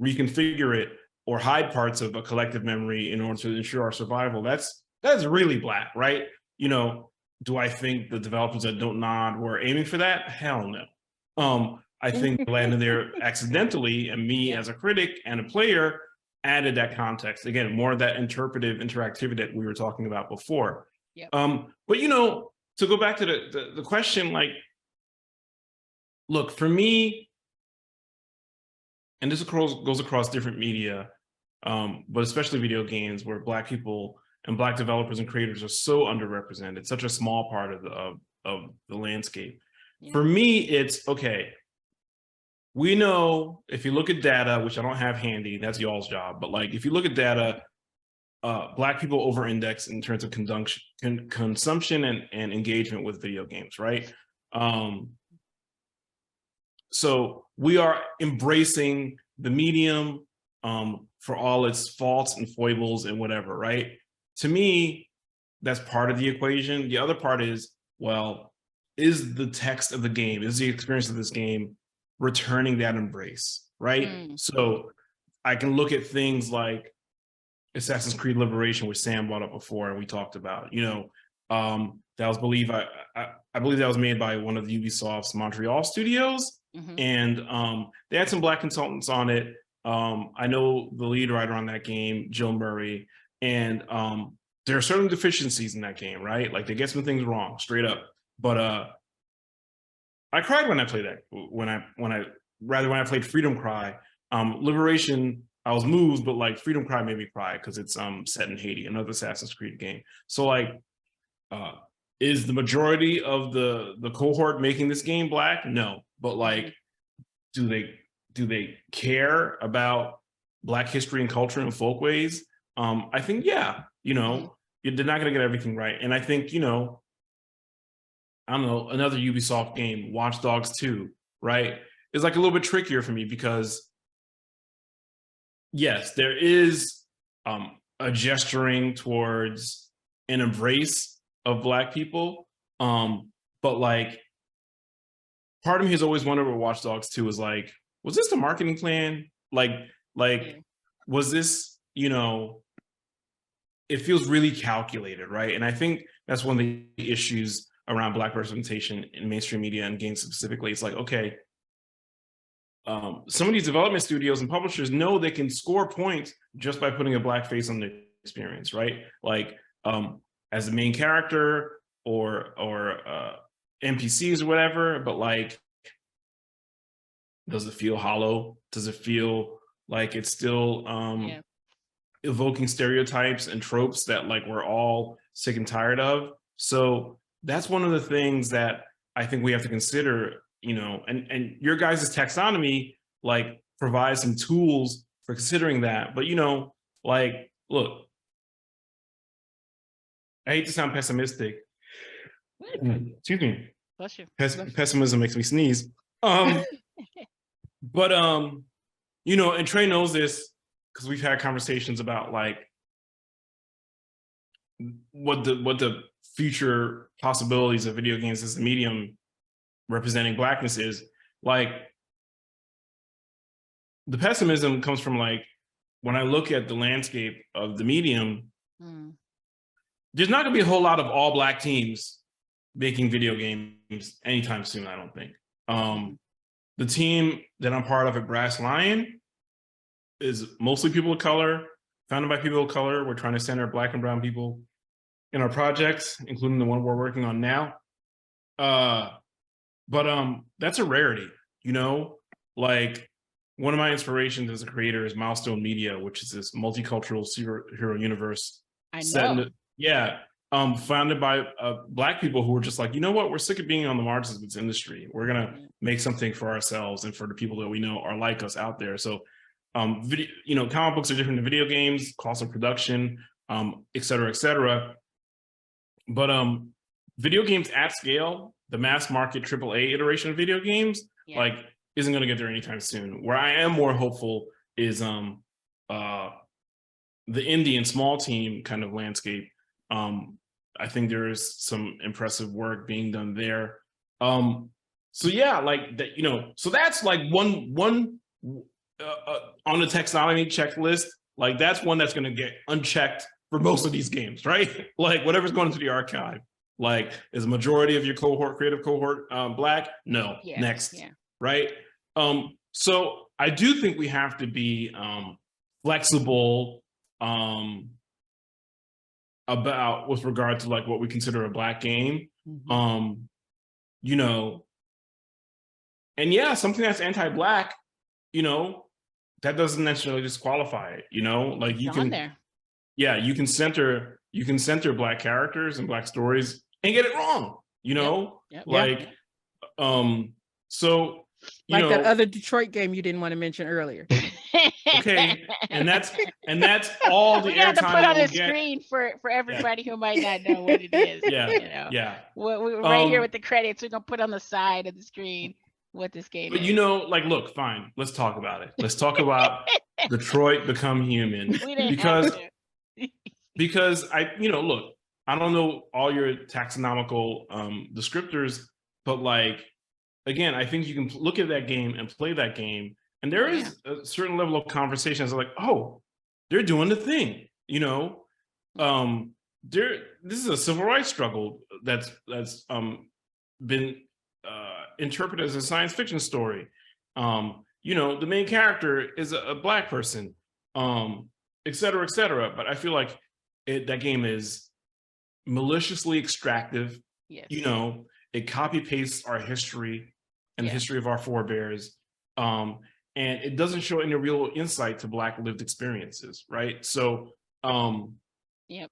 reconfigure it or hide parts of a collective memory in order to ensure our survival, that's really Black, right? Do I think the developers that Don't Nod were aiming for that? Hell no. I think they landed there accidentally, and me as a critic and a player added that context. Again, more of that interpretive interactivity that we were talking about before. Yep. But to go back to the question, like, look, for me, and this goes across different media, but especially video games, where Black people and Black developers and creators are so underrepresented, such a small part of the landscape. Yeah. For me, it's okay. We know, if you look at data, which I don't have handy, that's y'all's job, but like, if you look at data, Black people over-index in terms of consumption and engagement with video games, right? So we are embracing the medium for all its faults and foibles and whatever, right? To me, that's part of the equation. The other part is, well, is the text of the game, is the experience of this game returning that embrace, right? So I can look at things like Assassin's Creed Liberation, which Sam brought up before and we talked about. That was I believe that was made by one of the Ubisoft's Montreal studios, and they had some Black consultants on it. I know the lead writer on that game, Jill Murray, and there are certain deficiencies in that game, right? Like they get some things wrong, straight up. But I cried when I played that. When I played Freedom Cry, Liberation, I was moved, but like Freedom Cry made me cry because it's set in Haiti, another Assassin's Creed game. So like, is the majority of the cohort making this game Black? No, but like, do they care about Black history and culture and folkways? I think, yeah, you know, they're not going to get everything right. And I think, you know, I don't know, another Ubisoft game, Watch Dogs 2, right? Is like a little bit trickier for me because, yes, there is a gesturing towards an embrace of Black people. But like, part of me has always wondered what Watch Dogs 2 is like, was this the marketing plan? Like, was this, you know, it feels really calculated, right? And I think that's one of the issues around Black representation in mainstream media and games specifically. It's like, okay, some of these development studios and publishers know they can score points just by putting a Black face on the experience, right? Like as the main character or NPCs or whatever, but like, does it feel hollow? Does it feel like it's still evoking stereotypes and tropes that like we're all sick and tired of? So that's one of the things that I think we have to consider, you know, and your guys' taxonomy like provides some tools for considering that. But, you know, like, look, I hate to sound pessimistic. Excuse me. Bless you. Pessimism makes me sneeze. But, you know, and Trey knows this because we've had conversations about like what the future possibilities of video games as a medium representing Blackness is. Like, the pessimism comes from like, when I look at the landscape of the medium, there's not gonna be a whole lot of all Black teams making video games anytime soon, I don't think. The team that I'm part of at Brass Lion is mostly people of color, founded by people of color. We're trying to center Black and brown people in our projects, including the one we're working on now. But that's a rarity, you know? Like, one of my inspirations as a creator is Milestone Media, which is this multicultural superhero universe. I know. Founded by Black people who were just like, you know what, we're sick of being on the margins of this industry. We're gonna make something for ourselves and for the people that we know are like us out there. So, video, you know, comic books are different than video games, cost of production, et cetera, et cetera. But video games at scale, the mass market AAA iteration of video games, like, isn't gonna get there anytime soon. Where I am more hopeful is the indie and small team kind of landscape. I think there is some impressive work being done there. So yeah, like that, you know, so that's like one on the taxonomy checklist. Like that's one that's going to get unchecked for most of these games, right? Like whatever's going into the archive. Like, is a majority of your cohort, creative cohort, Black? No. Next, right? So I do think we have to be flexible about with regard to like what we consider a Black game. You know, and yeah, something that's anti-Black, you know, that doesn't necessarily disqualify it, you know, like you can, you can center Black characters and Black stories and get it wrong, you know, so, you know, that other Detroit game you didn't want to mention earlier. Okay, and that's all the we have to put on the get. screen for everybody who might not know what it is. We're right here with the credits. We're gonna put on the side of the screen what this game is. But you know, like, look, fine. Let's talk about it. Let's talk about Detroit Become Human because I, you know, look, I don't know all your taxonomical descriptors, but like, again, I think you can look at that game and play that game. And there is a certain level of conversations like, oh, they're doing the thing, you know? this is a civil rights struggle that's been interpreted as a science fiction story. The main character is a Black person, et cetera, et cetera. But I feel like that game is maliciously extractive. Yes. It copy pastes our history and the history of our forebears. And it doesn't show any real insight to Black lived experiences, right? So, yep.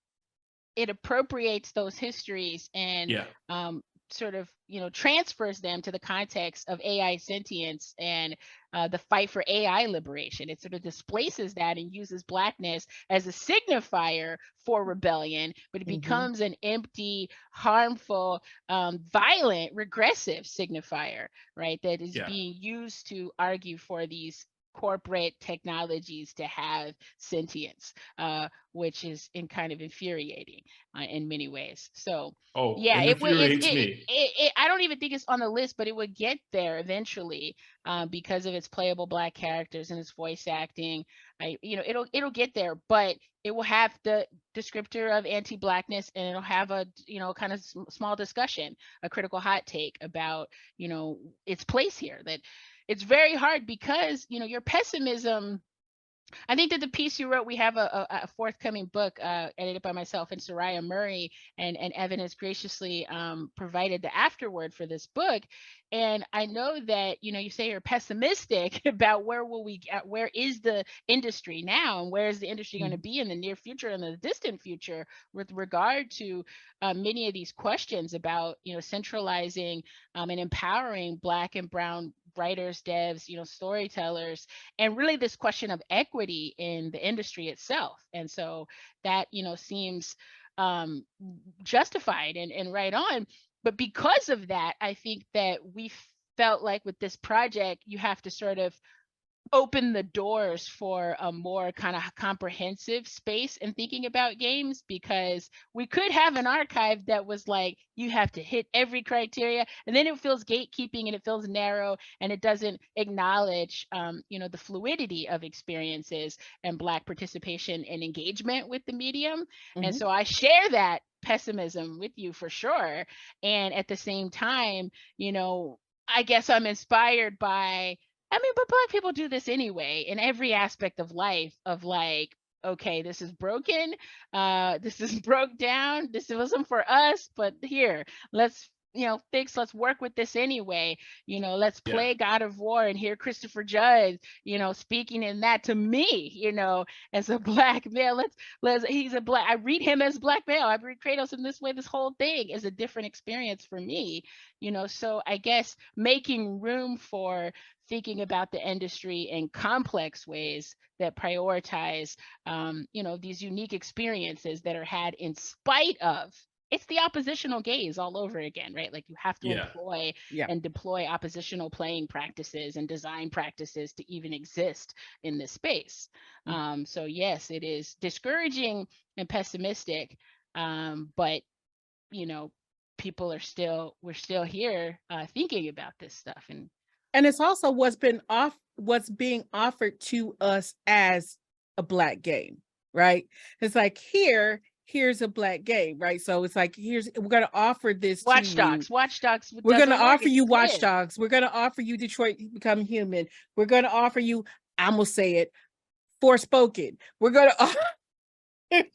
It appropriates those histories and sort of, transfers them to the context of AI sentience and the fight for AI liberation. It sort of displaces that and uses Blackness as a signifier for rebellion, but it becomes an empty, harmful, violent, regressive signifier, right? That is being used to argue for these corporate technologies to have sentience, which is kind of infuriating in many ways. So it infuriates me. I don't even think it's on the list, but it would get there eventually because of its playable Black characters and its voice acting. It'll get there, but it will have the descriptor of anti-Blackness, and it'll have a kind of small discussion, a critical hot take about its place here. That it's very hard because your pessimism. I think that the piece you wrote, we have a forthcoming book edited by myself and Soraya Murray, and Evan has graciously provided the afterword for this book. And I know that, you say you're pessimistic about where is the industry now, and where is the industry going to be in the near future and the distant future with regard to many of these questions about, centralizing and empowering Black and brown writers, devs, storytellers, and really this question of equity in the industry itself. And so that, seems justified and right on. But because of that, I think that we felt like with this project, you have to sort of open the doors for a more kind of comprehensive space in thinking about games, because we could have an archive that was like, you have to hit every criteria, and then it feels gatekeeping and it feels narrow, and it doesn't acknowledge the fluidity of experiences and Black participation and engagement with the medium. And so I share that pessimism with you for sure. And at the same time, I guess I'm inspired by, but Black people do this anyway in every aspect of life, of like, okay, this is broken. This is broke down. This wasn't for us, but here, let's, let's work with this anyway. Let's play God of War and hear Christopher Judge, speaking in that to me, as a Black male. I read him as Black male. I read Kratos in this way. This whole thing is a different experience for me, so I guess making room for thinking about the industry in complex ways that prioritize, these unique experiences that are had in spite of. It's the oppositional gaze all over again, right? Like you have to employ and deploy oppositional playing practices and design practices to even exist in this space. So yes, it is discouraging and pessimistic, but we're still here thinking about this stuff, and it's also what's being offered to us as a Black game, right? It's like here's a Black game, right? So it's like we're going to offer this Watch to you. Watch Dogs. We're going to offer you Watch Dogs. We're going to offer you Detroit Become Human. We're going to offer you, I'm gonna say it, Forspoken. We're going to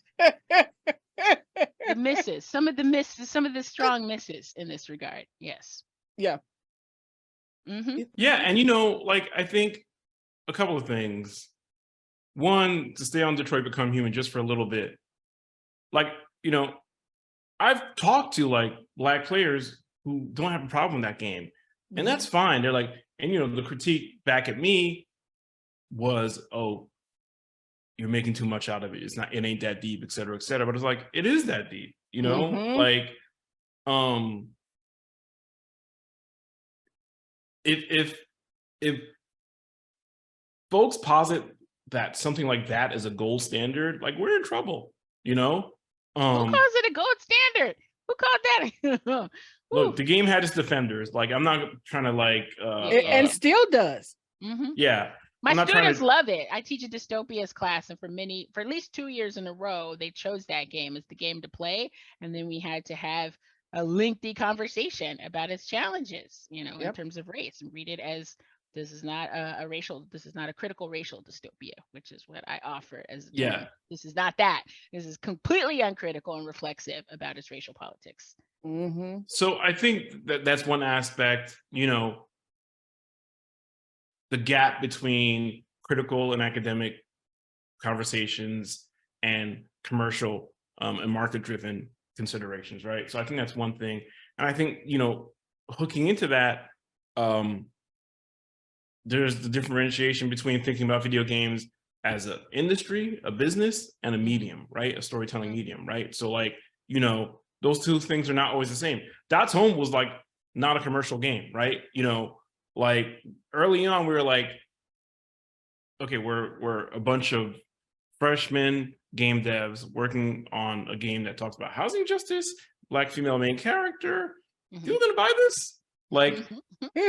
the misses, some of the strong misses in this regard. Yes. Yeah. Yeah, and I think a couple of things. One, to stay on Detroit Become Human just for a little bit. I've talked to Black players who don't have a problem with that game, and that's fine. They're like, and the critique back at me was, oh, you're making too much out of it. It ain't that deep, et cetera, et cetera. But it's like, it is that deep, if folks posit that something like that is a gold standard, we're in trouble, Who calls it a gold standard? Who called that? Look, the game had its defenders. I'm not trying to and still does. Yeah, My not trying students to. love it. I teach a dystopias class, and for at least 2 years in a row, they chose that game as the game to play. And then we had to have a lengthy conversation about its challenges, in Yep. terms of race, and read it as this is not this is not a critical racial dystopia, which is what I offer as a term. This is not that. This is completely uncritical and reflexive about its racial politics. Mm-hmm. So I think that that's one aspect, the gap between critical and academic conversations and commercial and market-driven considerations, right? So I think that's one thing. And I think, hooking into that, there's the differentiation between thinking about video games as an industry, a business, and a medium, right? A storytelling medium, right? So like, those two things are not always the same. Dots Home was like not a commercial game, right? Like early on, we were like, okay, we're a bunch of freshman game devs working on a game that talks about housing justice, Black female main character. Mhm. You gonna buy this? Like, Mhm.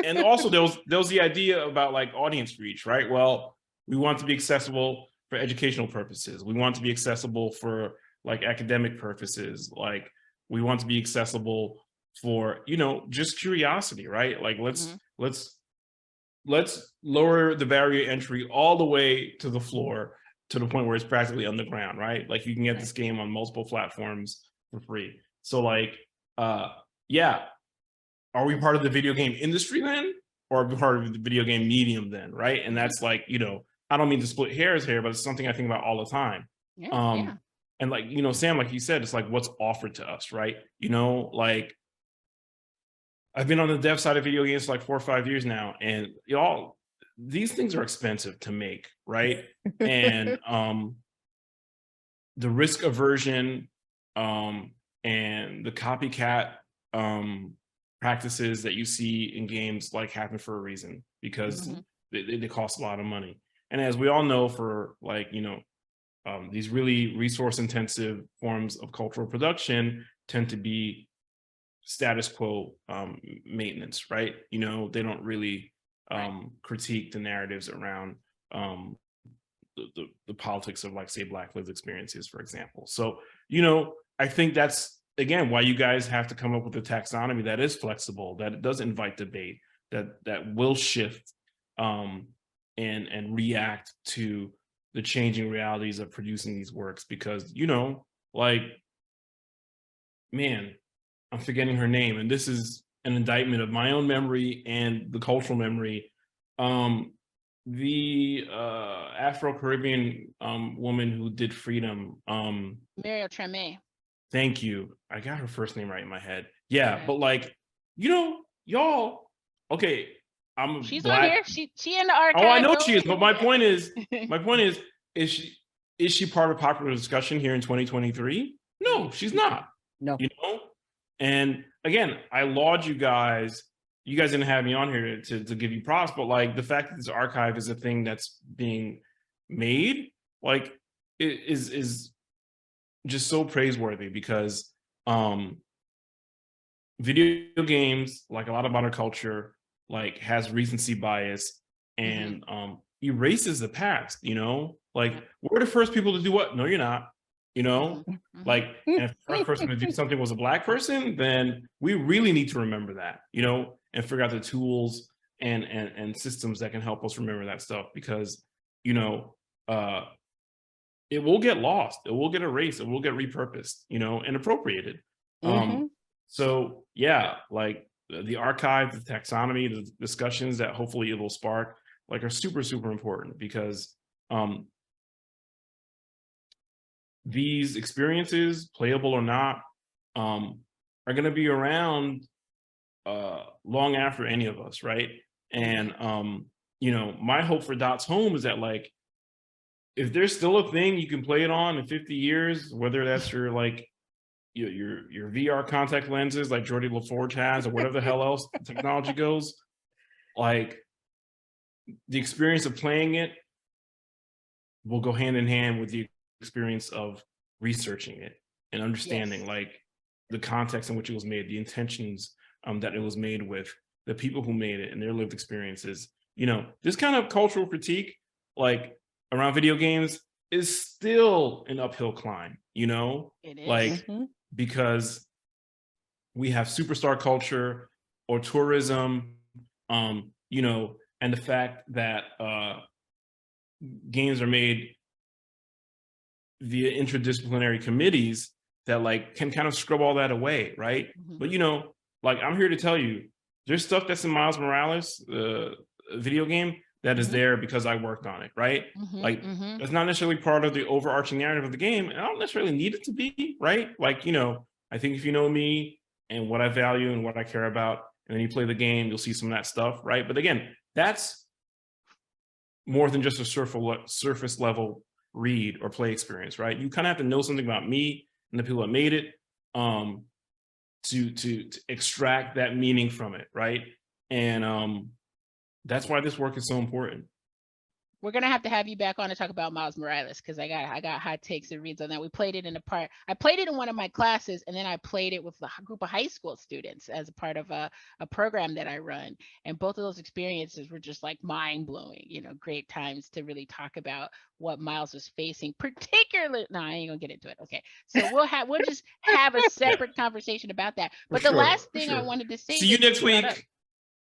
and also there was the idea about like audience reach, right? Well, we want to be accessible for educational purposes. We want to be accessible for like academic purposes. Like we want to be accessible for, just curiosity, right? Like let's lower the barrier to entry all the way to the floor, to the point where it's practically underground, right? Like you can get this game on multiple platforms for free. So like, yeah, are we part of the video game industry then? Or are we part of the video game medium then, right? And that's like, I don't mean to split hairs here, but it's something I think about all the time. Yeah. And like, Sam, like you said, it's like what's offered to us, right? Like I've been on the dev side of video games for like 4 or 5 years now, and these things are expensive to make, right? And the risk aversion and the copycat practices that you see in games like happen for a reason, because they cost a lot of money. And as we all know, for like, these really resource intensive forms of cultural production tend to be status quo maintenance, right? They don't really critique the narratives around the politics of, like, say, Black lived experiences, for example. So, I think that's, again, why you guys have to come up with a taxonomy that is flexible, that it does invite debate, that will shift and react to the changing realities of producing these works. Because, like, man, I'm forgetting her name, and this is an indictment of my own memory and the cultural memory. The Afro-Caribbean woman who did Freedom. Mario Treme. Thank you. I got her first name right in my head. Yeah, but like, y'all. Okay, She's Black. on here. She in the archive. Oh, I know she is. But my point is, is she part of popular discussion here in 2023? No, she's not. No. And again, I laud you guys. You guys didn't have me on here to give you props, but like the fact that this archive is a thing that's being made, like, it is just so praiseworthy, because video games, like a lot of modern culture, like has recency bias and erases the past. Like, we're the first people to do what? No, you're not. Like, and if the first person to do something was a Black person, then we really need to remember that, and figure out the tools and systems that can help us remember that stuff, because it will get lost, it will get erased, it will get repurposed, and appropriated. So yeah, like the archive, the taxonomy, the discussions that hopefully it will spark, like, are super, super important, because these experiences, playable or not, are going to be around long after any of us, right? And my hope for Dots Home is that, like, if there's still a thing you can play it on in 50 years, whether that's your like your VR contact lenses like Jordi LaForge has, or whatever the hell else technology goes, like, the experience of playing it will go hand in hand with the experience of researching it and understanding like the context in which it was made, the intentions that it was made with, the people who made it and their lived experiences. This kind of cultural critique like around video games is still an uphill climb, you know, It is. like because we have superstar culture or tourism, you know, and the fact that games are made via interdisciplinary committees that like can kind of scrub all that away, right? But you know, like I'm here to tell you, there's stuff that's in Miles Morales, video game, that is there because I worked on it, right? Like it's not necessarily part of the overarching narrative of the game, and I don't necessarily need it to be, right? Like, you know, I think if you know me and what I value and what I care about, and then you play the game, you'll see some of that stuff, right? But again, that's more than just a surface level read or play experience, right? You kind of have to know something about me and the people that made it to extract that meaning from it, right? And that's why this work is so important. We're gonna have you back on to talk about Miles Morales, because I got hot takes and reads on that. We played it I played it in one of my classes, and then I played it with a group of high school students as a part of a program that I run. And both of those experiences were just like mind blowing, you know, great times to really talk about what Miles was facing, particularly. No, I ain't gonna get into it. Okay. So we'll just have a separate conversation about that. But the last thing I wanted to say. See you next week.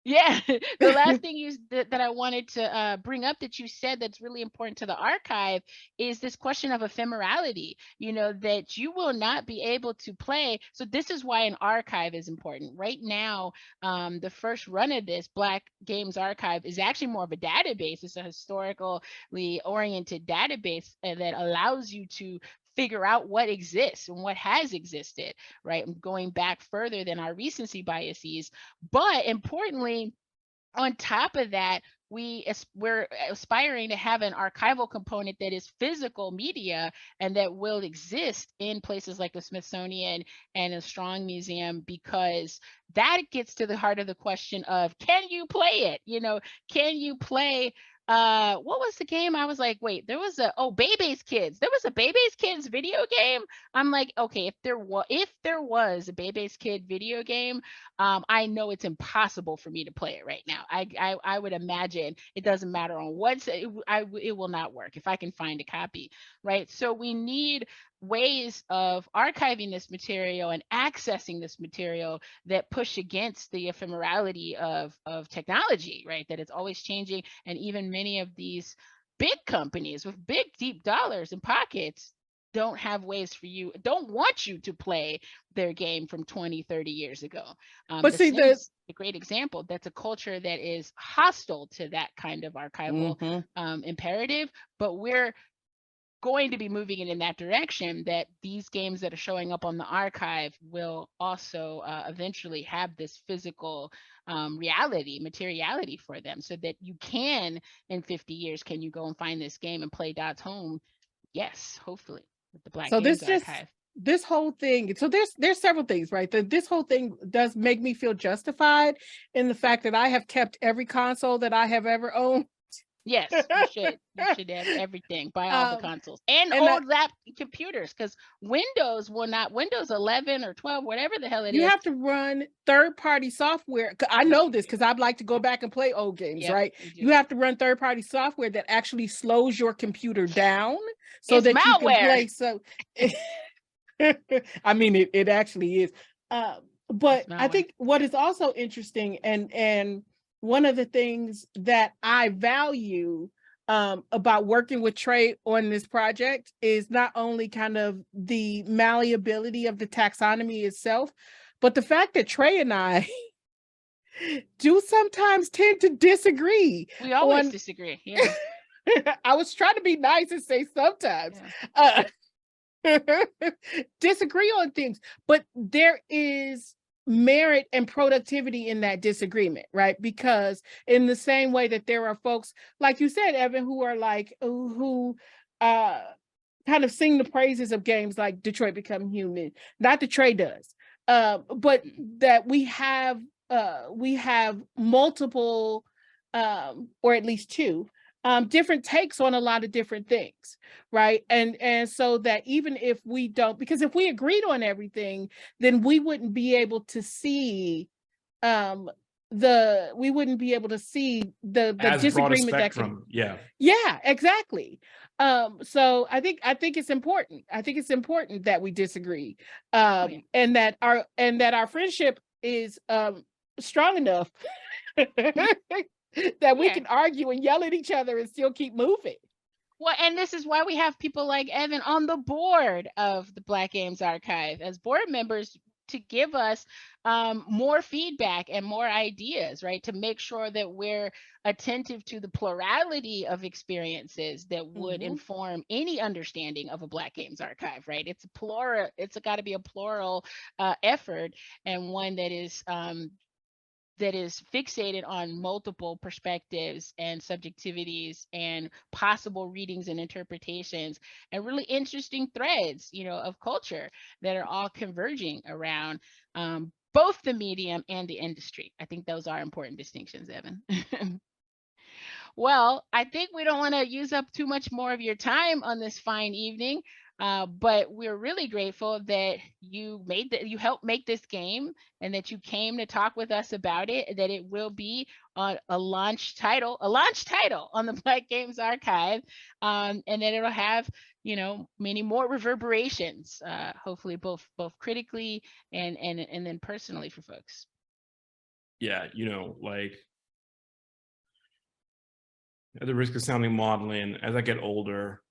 Yeah, the last thing that I wanted to bring up that you said that's really important to the archive is this question of ephemerality, you know, that you will not be able to play. So this is why an archive is important. Right now, the first run of this Black Games Archive is actually more of a database. It's a historically oriented database that allows you to figure out what exists and what has existed, right? Going back further than our recency biases. But importantly, on top of that, we're aspiring to have an archival component that is physical media and that will exist in places like the Smithsonian and a Strong Museum, because that gets to the heart of the question of, can you play it? You know, can you play what was the game? I was like, wait, there was Bebe's Kids. There was a Bebe's Kids video game. I'm like, okay, if there was a Bebe's Kid video game, I know it's impossible for me to play it right now. I would imagine it doesn't matter on what it will not work if I can find a copy, right? So we need ways of archiving this material and accessing this material that push against the ephemerality of technology, right? That it's always changing. And even many of these big companies with big, deep dollars in pockets don't have ways for you, don't want you to play their game from 20, 30 years ago. But see, Sims, a great example. That's a culture that is hostile to that kind of archival imperative, but we're going to be moving it in that direction, that these games that are showing up on the archive will also eventually have this physical materiality for them, so that you can, in 50 years, can you go and find this game and play Dot's Home? Yes, hopefully, with the Black Games Archive. This whole thing, so there's several things, right? This whole thing does make me feel justified in the fact that I have kept every console that I have ever owned. Yes, you should. You should have everything. Buy all the consoles and old computers, because Windows 11 or 12, whatever the hell it is. You have to run third-party software. I know this because I'd like to go back and play old games, right? You have to run third-party software that actually slows your computer down so that you can play. So, I mean, it actually is. But I think what is also interesting, and one of the things that I value about working with Trey on this project is not only kind of the malleability of the taxonomy itself, but the fact that Trey and I do sometimes tend to disagree. We always disagree. Yeah. I was trying to be nice and say sometimes. Disagree on things, but there is merit and productivity in that disagreement, right? Because in the same way that there are folks, like you said, Evan, who are like, who kind of sing the praises of games like Detroit Become Human, not that Trey does, but that we have multiple, or at least two, different takes on a lot of different things, right? And so that even if we don't, because if we agreed on everything, then we wouldn't be able to see we wouldn't be able to see the As broad a disagreement that can. spectrum, yeah. Yeah, exactly. So I think it's important. I think it's important that we disagree, and that our friendship is strong enough that we Yeah. can argue and yell at each other and still keep moving. Well, and this is why we have people like Evan on the board of the Black Games Archive as board members, to give us more feedback and more ideas, right? To make sure that we're attentive to the plurality of experiences that would inform any understanding of a Black Games Archive, right? It's a plural, it's got to be a plural effort, and one that is fixated on multiple perspectives and subjectivities and possible readings and interpretations and really interesting threads, you know, of culture that are all converging around both the medium and the industry. I think those are important distinctions, Evan. Well, I think we don't want to use up too much more of your time on this fine evening, but we're really grateful that you helped make this game, and that you came to talk with us about it. That it will be on a launch title on the Black Games Archive, and then it'll have, you know, many more reverberations, hopefully both critically and then personally for folks. Yeah, you know, like, at the risk of sounding maudlin, as I get older,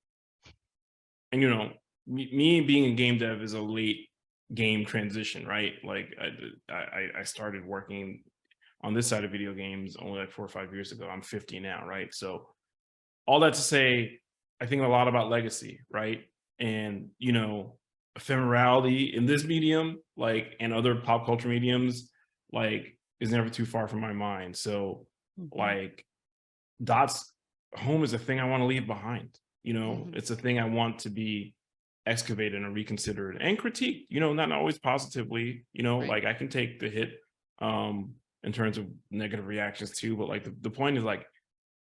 and you know, me being a game dev is a late game transition, right? Like I started working on this side of video games only like 4 or 5 years ago. I'm 50 now, right? So all that to say, I think a lot about legacy, right? And you know, ephemerality in this medium, like, and other pop culture mediums, like, is never too far from my mind. So like, Dot's home is a thing I want to leave behind. You know, it's a thing I want to be excavated and reconsidered and critiqued, you know, not always positively, you know, like I can take the hit in terms of negative reactions too, but like the point is, like,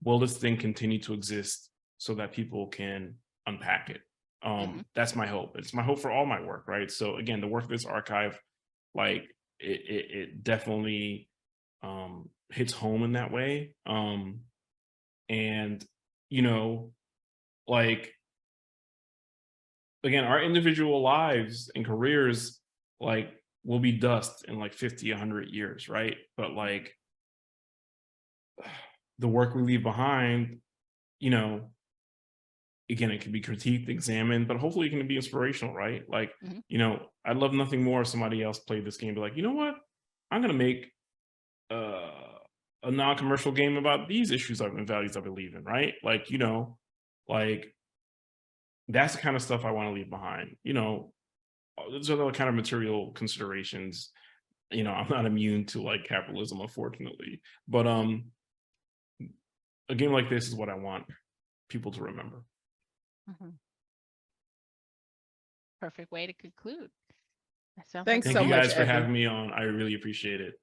will this thing continue to exist so that people can unpack it? That's my hope. It's my hope for all my work, right? So again, the work of this archive, like it definitely hits home in that way. And, you know, like, again, our individual lives and careers, like, will be dust in like 50, 100 years, right? But like, the work we leave behind, you know, again, it can be critiqued, examined, but hopefully it can be inspirational, right? Like, you know, I'd love nothing more if somebody else played this game, be like, you know what? I'm going to make a non-commercial game about these issues and values I believe in, right? Like, you know, like, that's the kind of stuff I want to leave behind. You know, those are the kind of material considerations. You know, I'm not immune to like capitalism, unfortunately, but a game like this is what I want people to remember. Perfect way to conclude. That sounds Thanks like so Thank you much, guys for Evan. having me on. I really appreciate it.